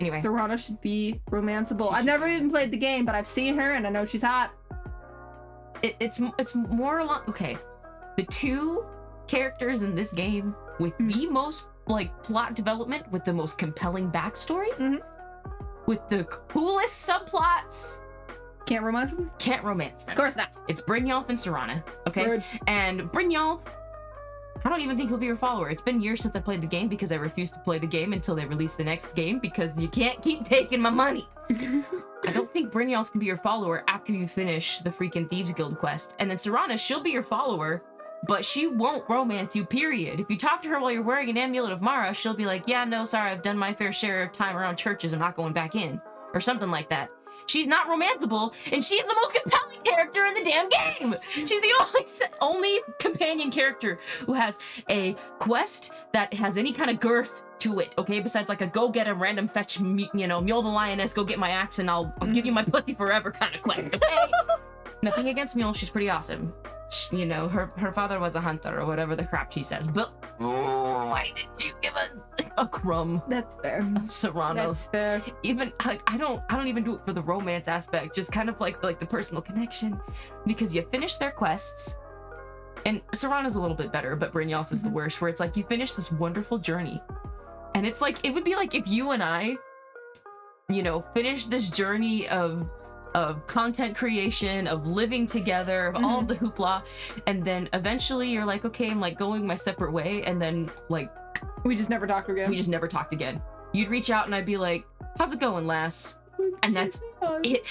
Anyway. Serana should be romanceable. I've never even played the game, but I've seen her and I know she's hot. It's more along... Okay. The two characters in this game with the most like plot development, with the most compelling backstories, with the coolest subplots. Can't romance them? Can't romance them. Of course not. It's Brynjolf and Serana, okay? Word. And Brynjolf, I don't even think he'll be your follower. It's been years since I played the game because I refused to play the game until they release the next game because you can't keep taking my money. I don't think Brynjolf can be your follower after you finish the freaking Thieves Guild quest. And then Serana, she'll be your follower, but she won't romance you, period. If you talk to her while you're wearing an amulet of Mara, she'll be like, yeah, no, sorry, I've done my fair share of time around churches. I'm not going back in. Or something like that. She's not romanceable, and she's the most compelling character in the damn game! She's the only companion character who has a quest that has any kind of girth to it, okay? Besides like a go get a random fetch, you know, Mule the Lioness, go get my axe and I'll give you my pussy forever kind of quest, okay? Nothing against Mule, she's pretty awesome. You know, her father was a hunter or whatever the crap she says, but why did you give a crumb? That's fair. Serrano. That's fair. Even like I don't even do it for the romance aspect, just kind of like the personal connection, because you finish their quests, and Serrano's a little bit better, but Brynjolf is the worst, where it's like you finish this wonderful journey, and it's like it would be like if you and I, you know, finish this journey of content creation, of living together, of all of the hoopla, and then eventually you're like, okay, I'm like going my separate way, and then like we just never talked again. We just never talked again. You'd reach out and I'd be like, how's it going, lass? And that's it.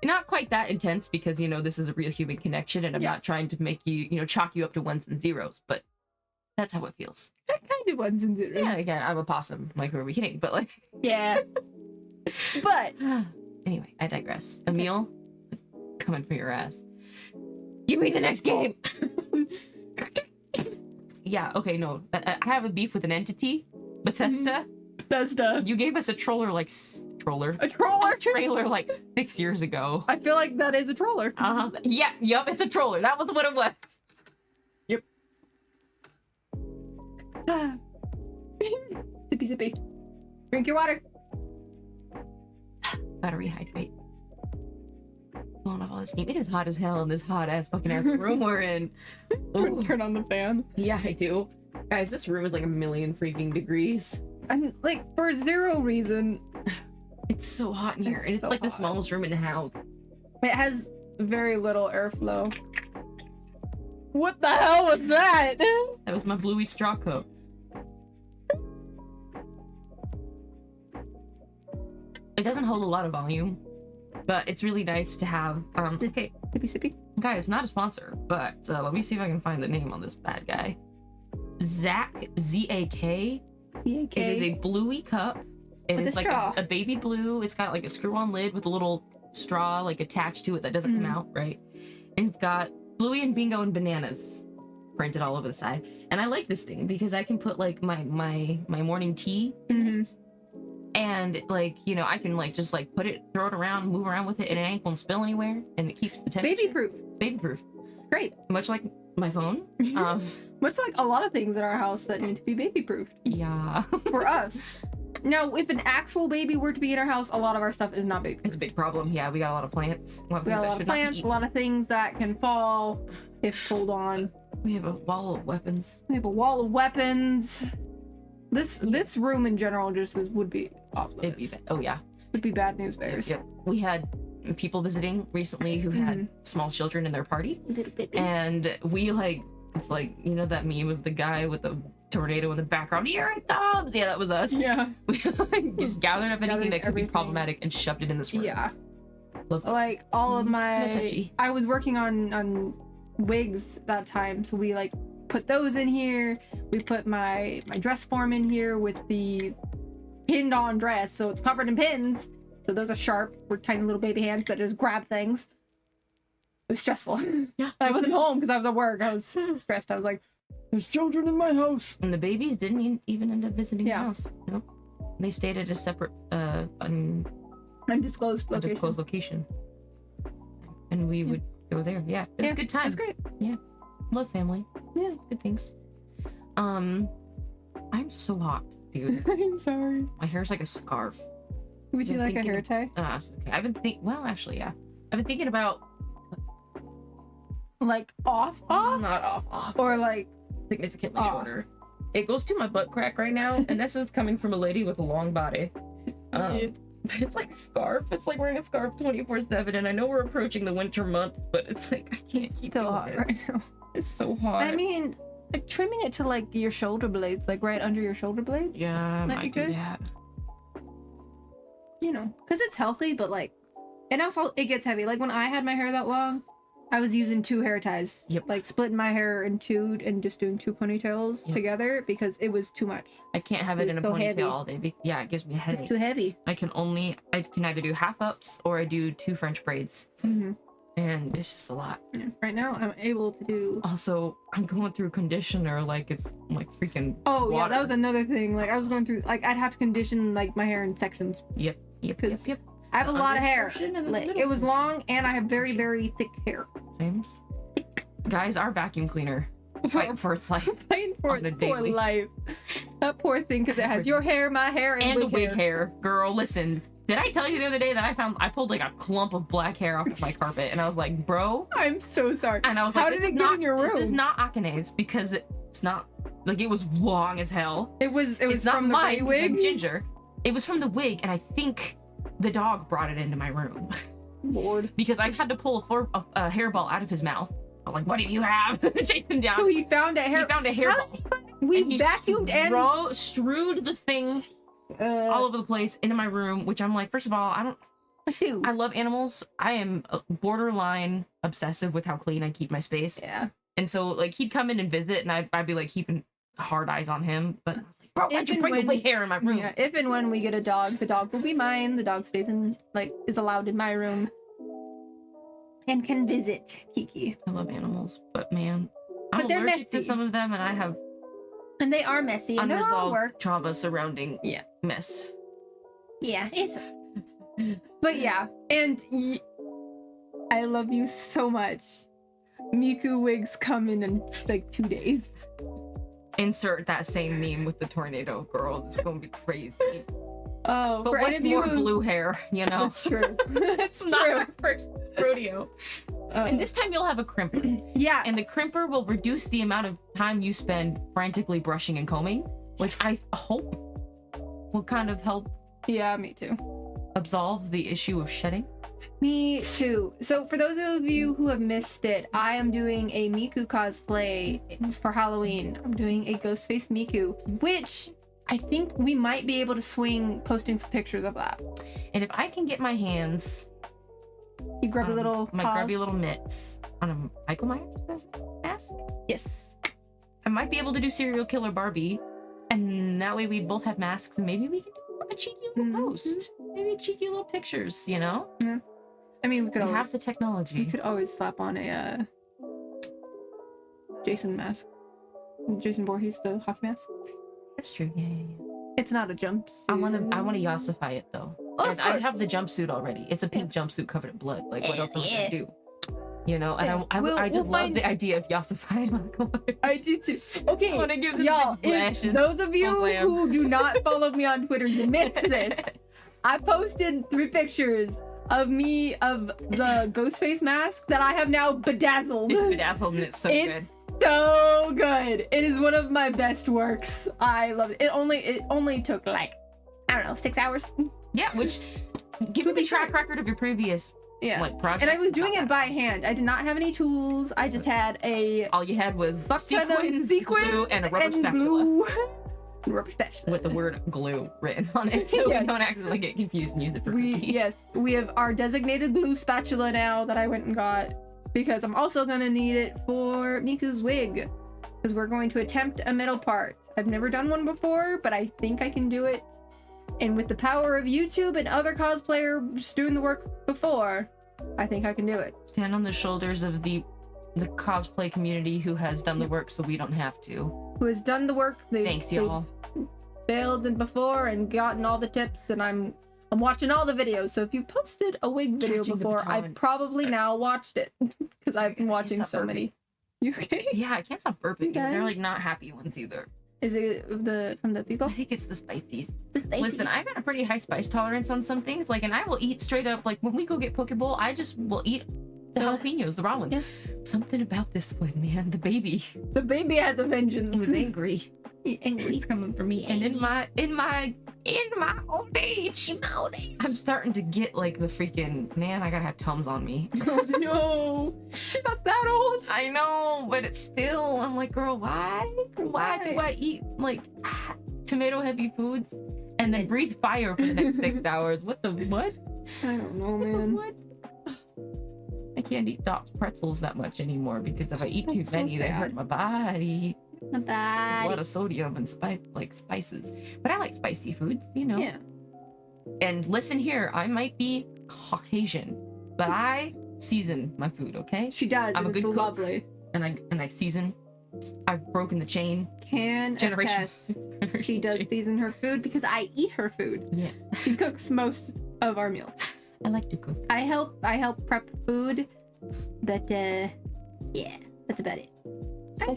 Not quite that intense because, you know, this is a real human connection and I'm not trying to make you, you know, chalk you up to ones and zeros, but that's how it feels. Kind of ones and zeros. Yeah, again, I'm a possum. Like, who are we kidding? But like... Yeah. But... Anyway, I digress. Emil, coming for your ass. Give me the next game! Yeah, okay, no. I have a beef with an entity. Bethesda. Bethesda. You gave us a troller like... A troller? Trailer like 6 years ago. I feel like that is a troller. Uh-huh. Yeah, yep, it's a troller. That was what it was. Yep. Sippy sippy. Drink your water. Gotta rehydrate. Blowing off all this steam. It is hot as hell in this hot ass fucking air room we're in. Turn on the fan. Yeah, I do. Guys, this room is like a million freaking degrees. And like for zero reason. It's so hot in here, and it's so like the hot. smallest room in the house. It has very little airflow. What the hell was that? That was my bluey straw coat. It doesn't hold a lot of volume, but it's really nice to have. Okay, Sippy. guys, not a sponsor, but let me see if I can find the name on this bad guy. Zak, Z-A-K. It is a bluey cup. It With is a like straw. a baby blue. It's got like a screw-on lid with a little straw like attached to it that doesn't come out, right? And it's got Bluey and Bingo and bananas printed all over the side. And I like this thing because I can put like my morning tea in this. And like, you know, I can like just like put it, throw it around, move around with it, and it ain't gonna spill anywhere, and it keeps the temperature. Baby proof. Great. Much like my phone. Much like a lot of things in our house that need to be baby proofed. Yeah. For us. Now, if an actual baby were to be in our house, a lot of our stuff is not baby proof. It's a big problem. Yeah, we got a lot of plants. We got a lot of plants, a lot of things that can fall if pulled on. We have a wall of weapons. We have a wall of weapons. This room in general just would be off limits. It'd be bad. Oh yeah. Would be bad news bears. Yep. We had people visiting recently who had small children in their party. Little bit. And we like, it's like, you know that meme of the guy with the tornado in the background? Here it comes! Yeah, that was us. Yeah. We like, just gathered up anything that could everything. be problematic and shoved it in this room. Yeah. Was Like all of no my touchy. I was working on wigs that time, so we like put those in here. We put my dress form in here with the pinned on dress, so it's covered in pins. So those are sharp for tiny little baby hands that just grab things. It was stressful. Yeah. I wasn't home because I was at work. I was stressed. I was like, there's children in my house. And the babies didn't even end up visiting the Yeah. house. Nope. They stayed at a separate, Undisclosed location. undisclosed location. And we would go there. Yeah. It was a good time. It was great. Love family. Yeah. Good things. I'm so hot, dude. I'm sorry. My hair's like a scarf. Would you I'm like a thinking hair of- tie? It's okay. I've been well, actually, yeah. I've been thinking about Like off? not off, Or like significantly off. shorter. It goes to my butt crack right now, and this is coming from a lady with a long body. Yeah. But it's like a scarf. It's like wearing a scarf 24/7, and I know we're approaching the winter months, but it's like I can't keep still doing hot it. right now. It's so hot. I mean, like, trimming it to like your shoulder blades, like right under your shoulder blades. yeah, I might might be do good. that. You know, because it's healthy, but like, and also it gets heavy. Like when I had my hair that long, I was using 2 hair ties. Yep. Like splitting my hair in 2 and just doing 2 ponytails Yep. together because it was too much. I can't have it It's in a so ponytail heavy. all day. Yeah, it gives me a It's headache. too heavy. I can either do half ups or I do 2 French braids, Mm-hmm. and it's just a lot. Yeah. Right now, I'm able to do. Also, I'm going through conditioner like it's like freaking. Oh yeah, water. that was another thing. Like I was going through, like I'd have to condition like my hair in sections. Yep. 'Cause Yep. I have a The lot of under hair. portion and the Like middle it was portion. long, and I have very very thick hair. Sames. Guys, our vacuum cleaner fight for its life. Fighting for On a its poor daily. life. That poor thing, because it has your hair, my hair, And the wig wig hair. Girl, listen. Did I tell you the other day that I pulled like a clump of black hair off of my carpet, and I was like, bro. I'm so sorry. And I was How like, did this it is get not in your room? This is not Akane's because it's not like it was long as hell. It was It's not from the mine. gray 'cause wig. I'm ginger. It was from the wig, and I think the dog brought it into my room Lord. because I had to pull a hairball out of his mouth. I was like, "What do you have?" Chase him down. So he found a hair. He found a How hairball. did he find it? We and he vacuumed and strewed the thing all over the place into my room, which I'm like, first of all, dude. I love animals. I am borderline obsessive with how clean I keep my space. Yeah. And so like he'd come in and visit, and I'd be like keeping hard eyes on him. But I was like, bro, why'd you Even bring when- away hair in my room? Yeah. If and when we get a dog, the dog will be mine. The dog stays in, like, is allowed in my room and can visit Kiki. I love animals, but man, I'm But they're allergic to messy. some of them, and I have And they are messy and they're all unresolved work. trauma surrounding Yeah. mess. Yeah, it's. But yeah, and I love you so much. Miku wigs come in like 2 days. Insert that same meme with the tornado girl. It's gonna be crazy. Oh, But for any with of you more who... blue hair, you know. That's true. That's It's not true. my first rodeo. And this time you'll have a crimper. Yeah. And the crimper will reduce the amount of time you spend frantically brushing and combing, which I hope will kind of help. Yeah, me too. absolve the issue of shedding. Me too. So for those of you who have missed it, I am doing a Miku cosplay for Halloween. I'm doing a Ghostface Miku, which I think we might be able to swing posting some pictures of that. And if I can get my hands, You grab a little my paws. grubby little mitts on a Michael Myers mask, Yes. I might be able to do serial killer Barbie, and that way we both have masks, and maybe we can do a cheeky little post, maybe cheeky little pictures, you know? Yeah. I mean, we could We always have the technology. we could always slap on a Jason mask. Jason Voorhees, the hockey mask. That's true. Yeah. It's not a jumpsuit. I want to Yossify it though. Of And I course. have the jumpsuit already. It's a pink jumpsuit covered in blood. Like, what else am I gonna do? You know, and Yeah. I We'll just love find- the idea of Yossified Michael Myers. I do too. Okay, I wanna give this y'all, big if flashes. those of you Full glam. who do not follow me on Twitter, you missed this. I posted 3 pictures of me of the Ghostface mask that I have now bedazzled. Bedazzled, and it's so It's good. so good. It is one of my best works. I love it. It only took like, I don't know, 6 hours. Yeah, which given the track record of your previous Yeah. like projects, And I was it's doing not it bad. by hand. I did not have any tools. I just had a All you had was fuck ton of sequin, glue, and a rubber spatula glue. Rubber spatula. with the word glue written on it, so Yes. we don't actually get confused and use it for We cookies. yes, we have our designated glue spatula now that I went and got because I'm also gonna need it for Miku's wig because we're going to attempt a middle part. I've never done one before, but I think I can do it. And with the power of YouTube and other cosplayers doing the work before, I think I can do it. Stand on the shoulders of the cosplay community who has done the work, so we don't have to. Who has done the work? Thanks, y'all. Failed and before and gotten all the tips, and I'm watching all the videos. So if you posted a wig video Catching the before, baton. I've probably now watched it because I've been I watching can't stop so many. You okay? Yeah, I can't stop burping. Okay. They're like not happy ones either. Is it from the I Pico? think it's the spices. Listen, I've got a pretty high spice tolerance on some things. Like, and I will eat straight up. Like when we go get poke bowl, I just will eat the jalapenos, the raw ones. Yeah. Something about this one, man. The baby, The baby has a vengeance. it was angry. Angry. It's coming for me. And in my old age, I'm starting to get like the freaking man. I gotta have Tums on me. Oh no! You're not that old. I know, but it's still. I'm like, girl, why do I eat like tomato heavy foods and then breathe fire for the next 6 hours? What the what? I don't know, What the man. what? I can't eat Doc's pretzels that much anymore because if I eat too That's so many, they hurt sad. my body. Not There's a lot bad. of sodium and spices. But I like spicy foods, you know. Yeah. And listen here, I might be Caucasian, but I season my food, okay? She does. I'm a And it's good cook. lovely. And I season. I've broken the chain. Can Generation. attest. She does season her food because I eat her food. Yes. She cooks most of our meals. I like to cook. I help prep food, but yeah, that's about it. I've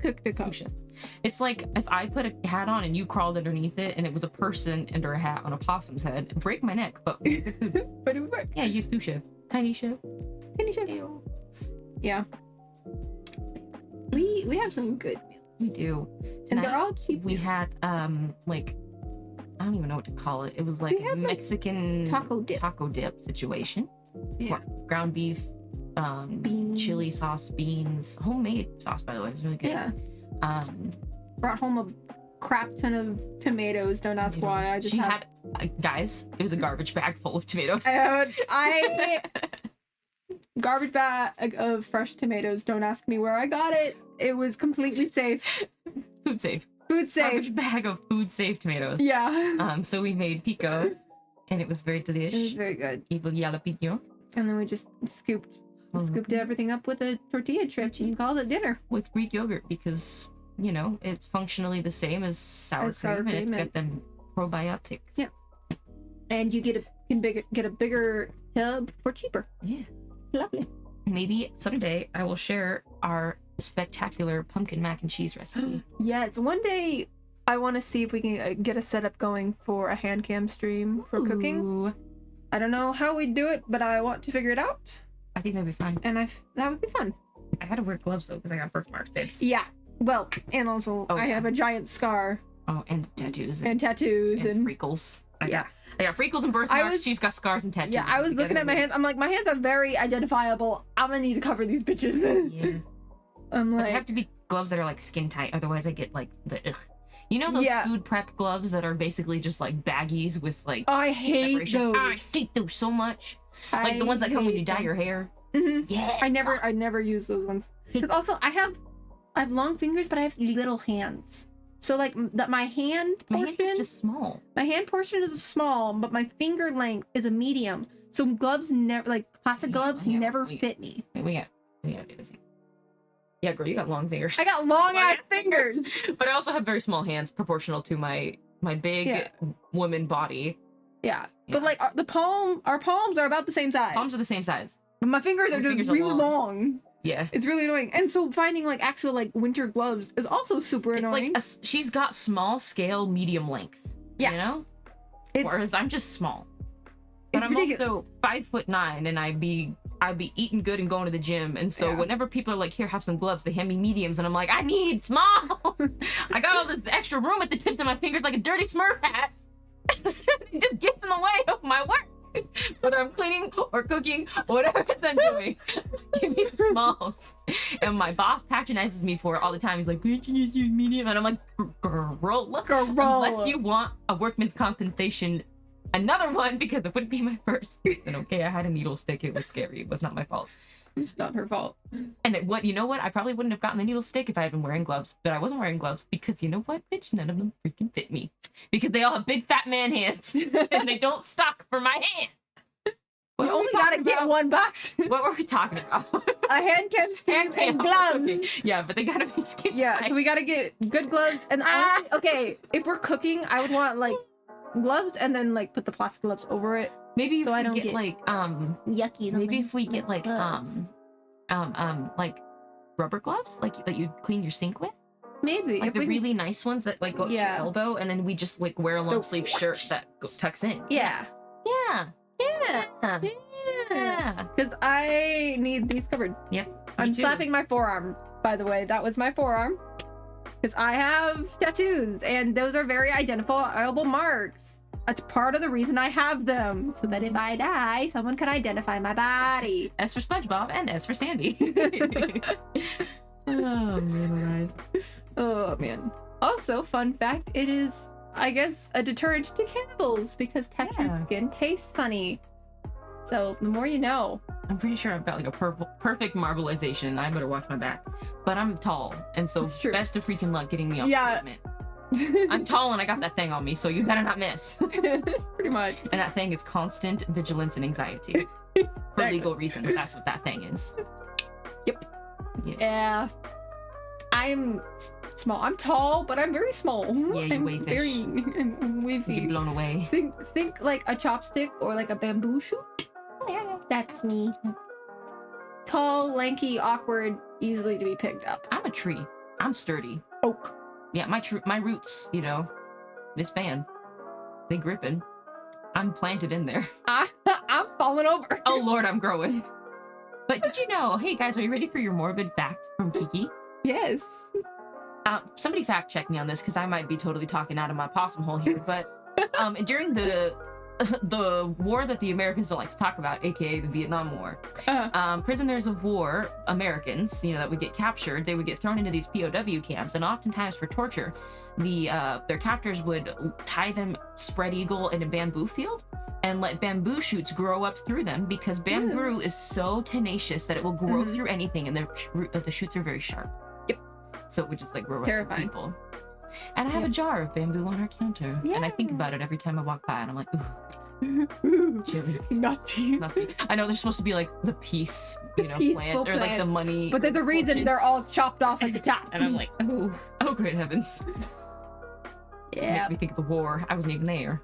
cooked a couple. It's like if I put a hat on and you crawled underneath it and it was a person under a hat on a possum's head, it'd break my neck. But good food. But it would work. Yeah, use sous chef. Tiny chef. Tiny chef. Yeah. We have some good meals. We do. And they're Tonight, all cheap. we had like I don't even know what to call it. It was like We a have, like, Mexican taco dip. situation. Yeah. Ground beef, Beans. chili sauce, beans, homemade sauce by the way. It was really good. Yeah. Um, Brought home a crap ton of tomatoes. Don't ask why. I just she had. had guys. It was a garbage bag full of tomatoes. I garbage bag of fresh tomatoes. Don't ask me where I got it. It was completely safe. Food safe. Food safe. Garbage bag of food safe tomatoes. Yeah. So we made pico, and it was very It was delicious. very good. Evil jalapeno And then we just scooped everything up with a tortilla chip and called it dinner. with Greek yogurt because you know it's functionally the same as sour As sour cream, and it's cream got them probiotics. Yeah. And you get a bigger tub for cheaper. Yeah. Lovely. Maybe someday I will share our spectacular pumpkin mac and cheese recipe. Yes, one day I want to see if we can get a setup going for a hand cam stream for cooking. Ooh, I don't know how we do it, but I want to figure it out, I think that'd be fun. and that would be fun. I had to wear gloves though because I got birthmarks, babes. Yeah. Well, and also Oh, I yeah. have a giant scar Oh, and tattoos and tattoos and and wrinkles. I got freckles and birthmarks. She's got scars and tattoos. Yeah, I was looking at my hands. I'm like, my hands are very identifiable. I'm gonna need to cover these bitches. Yeah. I'm But like, they have to be gloves that are like skin tight, otherwise I get like the ugh. You know those food prep gloves that are basically just like baggies with like I hate those. I hate those so much. Like the ones that come when you dye your hair. Mm-hmm. Yeah. I never use those ones. Because also I have long fingers, but I have little hands. So like my hand portion is just small. My hand portion is small, but my finger length is a medium. So gloves never, like plastic gloves, never fit me. Wait, we gotta do this. Yeah, girl, you got long fingers. I got long ass fingers. But I also have very small hands proportional to my big woman body. Yeah. But like our palms are about the same size. Palms are the same size. But my fingers are just really long. Yeah. It's really annoying. And so finding like actual like winter gloves is also super annoying. Like she's got small scale, medium length. Yeah. You know? Whereas I'm just small. But I'm ridiculous. also 5'9" and I'd be eating good and going to the gym. And so whenever people are like, here, have some gloves, they hand me mediums and I'm like, I need smalls. I got all this extra room at the tips of my fingers like a dirty Smurf hat. It just gets in the way of my work. Whether I'm cleaning or cooking or whatever it is I'm doing, give me the smalls. And my boss patronizes me for it all the time. He's like, "Can't you just use medium?" And I'm like, girl, unless you want a workman's compensation, another one, because it wouldn't be my first. And okay, I had a needle stick. It was scary. It was not my fault. It's not her fault. And you know what? I probably wouldn't have gotten the needle stick if I had been wearing gloves. But I wasn't wearing gloves because you know what, bitch? None of them freaking fit me. Because they all have big fat man hands. And they don't stock for my hand. You only gotta get one box. What were we talking about? A hand cam and gloves. Okay. Yeah, but they gotta be skin tight. So we gotta get good gloves. And honestly, okay, if we're cooking, I would want like gloves and then like put the plastic gloves over it. Maybe if so we I don't get like yuckies. Maybe if we get like like rubber gloves, like that you clean your sink with. Maybe like the really nice ones that like go to your elbow, and then we just like wear a long sleeve shirt that tucks in. Yeah. Because I need these covered. Yep. I'm slapping my forearm, by the way. That was my forearm. Because I have tattoos, and those are very identifiable marks. That's part of the reason I have them, so that if I die, someone can identify my body. S for SpongeBob and S for Sandy. Oh man, oh man. Also, fun fact: it is, I guess, a deterrent to cannibals because tattooed skin tastes funny. So the more you know. I'm pretty sure I've got like a perfect marbleization. I better watch my back. But I'm tall, and so best of freaking luck getting me off the pavement. I'm tall and I got that thing on me, so you better not miss. Pretty much. And that thing is constant vigilance and anxiety. For legal reasons, that's what that thing is. Yep. Yes. Yeah. I'm small. I'm tall, but I'm very small. Yeah, you weigh fish. I'm wavy. You get blown away. Think like a chopstick or like a bamboo shoot. Yeah. That's me. Tall, lanky, awkward, easily to be picked up. I'm a tree. I'm sturdy. Oak. Yeah, my roots, you know, this band, they gripping. I'm planted in there. I'm falling over. Oh Lord, I'm growing. But did you know, hey guys, are you ready for your morbid fact from Kiki? Yes. Somebody fact check me on this because I might be totally talking out of my possum hole here. But during the war that the Americans don't like to talk about, aka the Vietnam War, prisoners of war, Americans, you know, that would get captured, they would get thrown into these POW camps, and oftentimes for torture, their captors would tie them spread eagle in a bamboo field and let bamboo shoots grow up through them, because bamboo is so tenacious that it will grow through anything, and the shoots are very sharp. Yep. So it would just like grow up through people. And I have a jar of bamboo on our counter. Yeah. And I think about it every time I walk by, and I'm like, ooh, chilly. Naughty. I know there's supposed to be like the peace, you know, plant, or like the money. But there's a reason they're all chopped off at the top. And I'm like, oh, great heavens. Yeah. It makes me think of the war. I wasn't even there.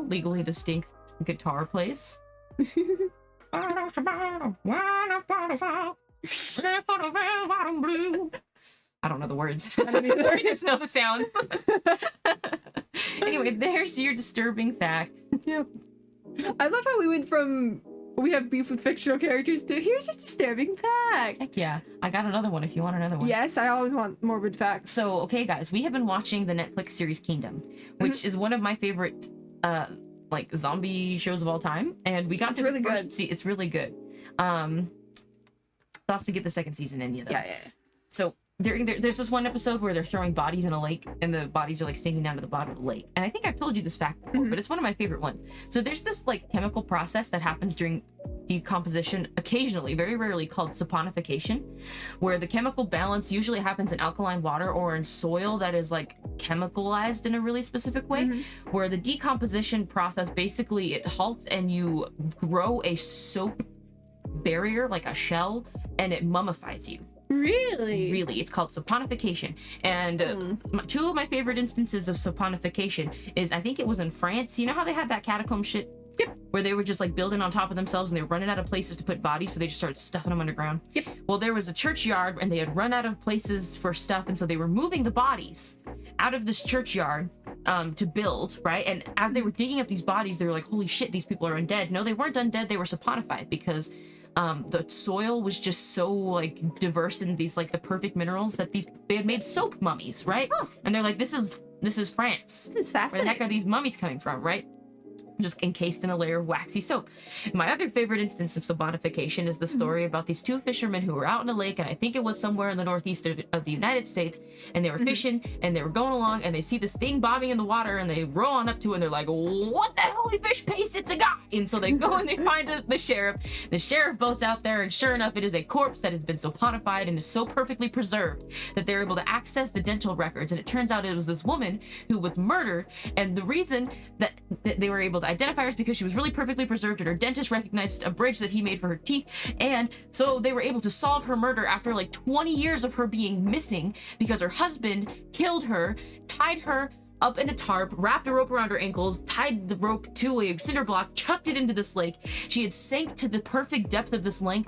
Legally distinct guitar place. I don't know the words. I don't either. I just know the sound. Anyway, there's your disturbing fact. Yep. I love how we went from We have beef with fictional characters too. Here's just a disturbing fact. Heck yeah. I got another one if you want another one. Yes, I always want morbid facts. So, okay, guys, we have been watching the Netflix series Kingdom, which is one of my favorite, like, zombie shows of all time. And we got It's to really the first good. It's really good. I'll have to get the second season in you, though. Yeah. So, there's this one episode where they're throwing bodies in a lake, and the bodies are, like, sinking down to the bottom of the lake. And I think I've told you this fact before, but it's one of my favorite ones. So, there's this, like, chemical process that happens during decomposition, occasionally, very rarely, called saponification, where the chemical balance usually happens in alkaline water or in soil that is like chemicalized in a really specific way, where the decomposition process basically it halts and you grow a soap barrier, like a shell, and it mummifies you. Really, it's called saponification. And two of my favorite instances of saponification is, I think it was in France. You know how they had that catacomb shit? Yep. Where they were just like building on top of themselves and they were running out of places to put bodies, so they just started stuffing them underground. Yep. Well, there was a churchyard and they had run out of places for stuff, and so they were moving the bodies out of this churchyard to build, right? And as they were digging up these bodies, they were like, holy shit, these people are undead. No, they weren't undead, they were saponified because the soil was just so like diverse in these like the perfect minerals that they had made soap mummies, right? And they're like, this is France. This is Where the fascinating. heck are these mummies coming from, right? Just encased in a layer of waxy soap. My other favorite instance of saponification is the story about these two fishermen who were out in a lake, and I think it was somewhere in the northeast of the United States, and they were fishing, and they were going along, and they see this thing bobbing in the water, and they row on up to it, and they're like, what the holy fish pace, it's a guy! And so they go and they find the sheriff. The sheriff boats out there, and sure enough, it is a corpse that has been saponified and is so perfectly preserved that they're able to access the dental records, and it turns out it was this woman who was murdered, and the reason that they were able to identify her is because she was really perfectly preserved, and her dentist recognized a bridge that he made for her teeth, and so they were able to solve her murder after like 20 years of her being missing because her husband killed her, tied her up in a tarp, wrapped a rope around her ankles, tied the rope to a cinder block, chucked it into this lake. She had sank to the perfect depth of this lake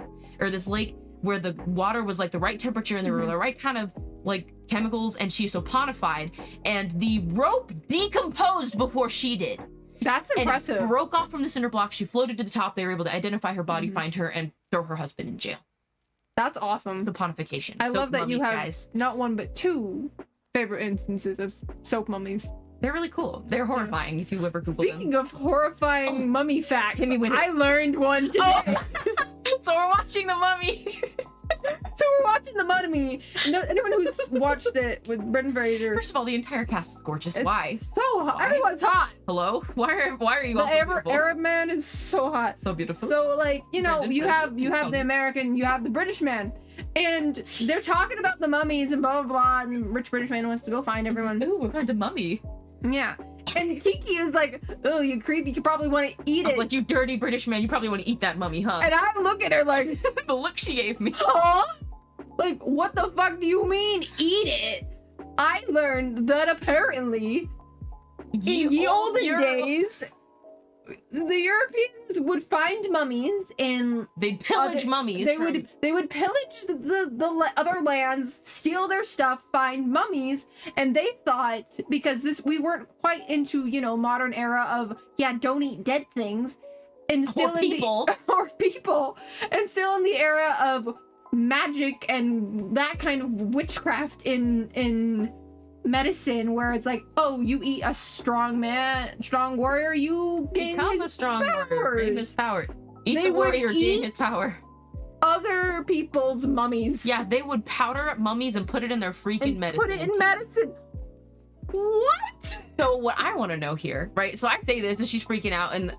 where the water was like the right temperature and there were the right kind of like chemicals, and she saponified, and the rope decomposed before she did. That's impressive. And it broke off from the cinder block. She floated to the top. They were able to identify her body, find her, and throw her husband in jail. That's awesome. Saponification. I Soap love that mummies, you have guys. not one but two favorite instances of soap mummies. They're really cool. They're horrifying if you ever Google Speaking them. of horrifying mummy facts, hit me with it. I learned one today. So we're watching the mummy. So we're watching the mummy. Anyone who's watched it with Brendan Fraser, First of all, the entire cast is gorgeous. it's Why? so hot. Why? Everyone's hot. Hello? Why are you all The so beautiful? Arab man is so hot. So beautiful. So like, you know, Brendan you Fraser. have He's the funny. American, you have the British man, and they're talking about the mummies and blah blah blah, and the rich British man wants to go find everyone. Ooh, we're going to mummy. Yeah. And Kiki is like, oh, you creepy, you probably want to eat I was it. like, you dirty British man, you probably want to eat that mummy, huh? And I look at her like, The look she gave me. huh? Like, what the fuck do you mean, eat it? I learned that apparently, in ye olden days, the Europeans would find mummies and They'd pillage mummies. they would pillage the other lands, steal their stuff, find mummies, and they thought, because we weren't quite into, you know, modern era of don't eat dead things, and still Or people. or people, and still in the era of magic and that kind of witchcraft in medicine, where it's like, oh, you eat a strong warrior, you gain Become his a strong warrior. Gain his power. Eat They the would warrior, gain his eat- power. other people's mummies. Yeah, they would powder up mummies and put it in their freaking and medicine. put it in medicine. What? So what I want to know here, right? So I say this and she's freaking out, and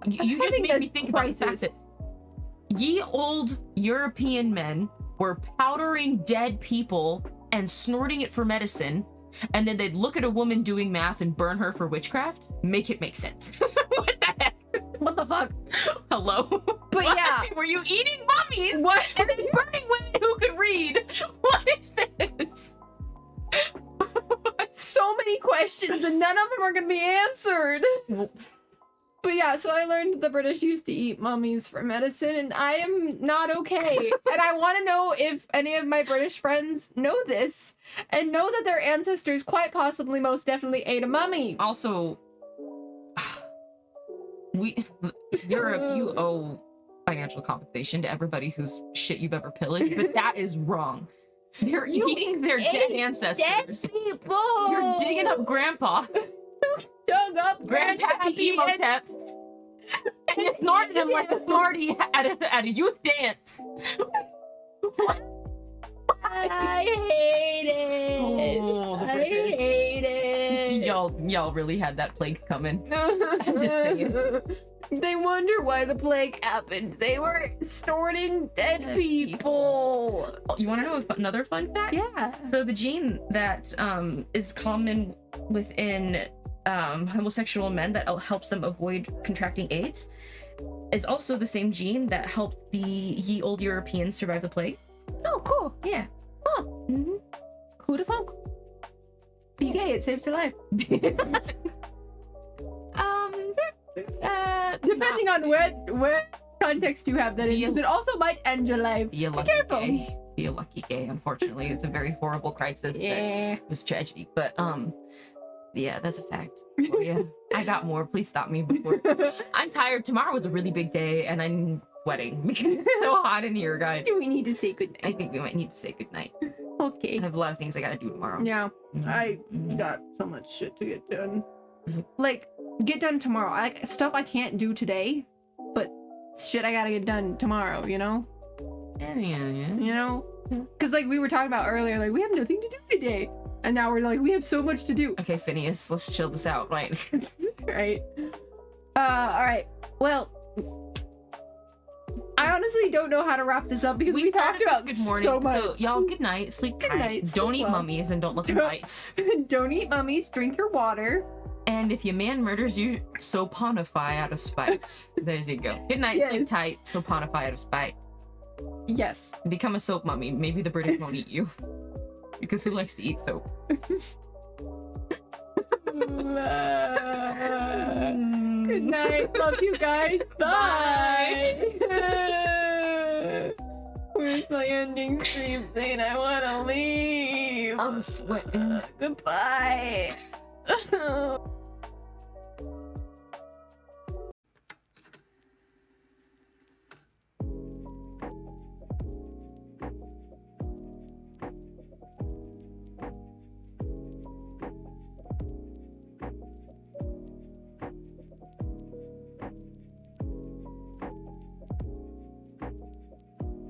you just having made a me think about the fact crisis. that ye old European men were powdering dead people and snorting it for medicine, and then they'd look at a woman doing math and burn her for witchcraft. Make it make sense. What the heck? What the fuck? Hello? But Why yeah. were you eating mummies What? and then burning women who could read? What is this? So many questions and none of them are gonna be answered. But yeah, so I learned the British used to eat mummies for medicine, and I am not okay. And I want to know if any of my British friends know this and know that their ancestors quite possibly most definitely ate a mummy. Also, Europe, you owe financial compensation to everybody whose shit you've ever pillaged, but that is wrong. They're eating their dead ancestors. Dead people. You're digging up Grandpa, Dug up Grandpappy Emotep, and you snorted him like a smarty at a youth dance. I hate it. Oh, the I British. hate it. Y'all really had that plague coming. I'm just saying. They wonder why the plague happened. They were snorting dead people. Oh, you want to know another fun fact? Yeah. So the gene that is common within homosexual men that helps them avoid contracting AIDS is also the same gene that helped the ye old Europeans survive the plague. Oh, cool. Yeah. Huh. Mm-hmm. Who'd have thunk? Be gay, it saves your life. Depending on where context you have that in, because it also might end your life. Be a lucky gay. Be a lucky gay. Unfortunately, it's a very horrible crisis. Yeah. It was tragedy, but yeah, that's a fact. Oh, yeah, I got more. Please stop me before. I'm tired. Tomorrow was a really big day, and I'm sweating because it's so hot in here, guys. Do we need to say goodnight? I think we might need to say goodnight. Okay. I have a lot of things I gotta do tomorrow. Yeah, Mhm. I Mhm. got so much shit to get done. Mhm. Like, get done tomorrow. Like, stuff I can't do today, but shit I gotta get done tomorrow, you know? Yeah. You know? Yeah. Because, like, we were talking about earlier, like, we have nothing to do today. And now we're like, we have so much to do. Okay, Phineas, let's chill this out, right? Right. Alright. Well, I honestly don't know how to wrap this up because we talked started about with good morning. so much. So, y'all, good night. Sleep Good tight. night, sleep Don't eat well. mummies and don't look at Don't- lights. Don't eat mummies, drink your water. And if your man murders you, soponify out of spite. There you go. Good night, Yes. sleep tight, soponify out of spite. Yes. Become a soap mummy. Maybe the British won't eat you. Because who likes to eat soap? Good night. Love you guys. Bye. Where's my ending scream saying I want to leave? I'm sweating. Goodbye.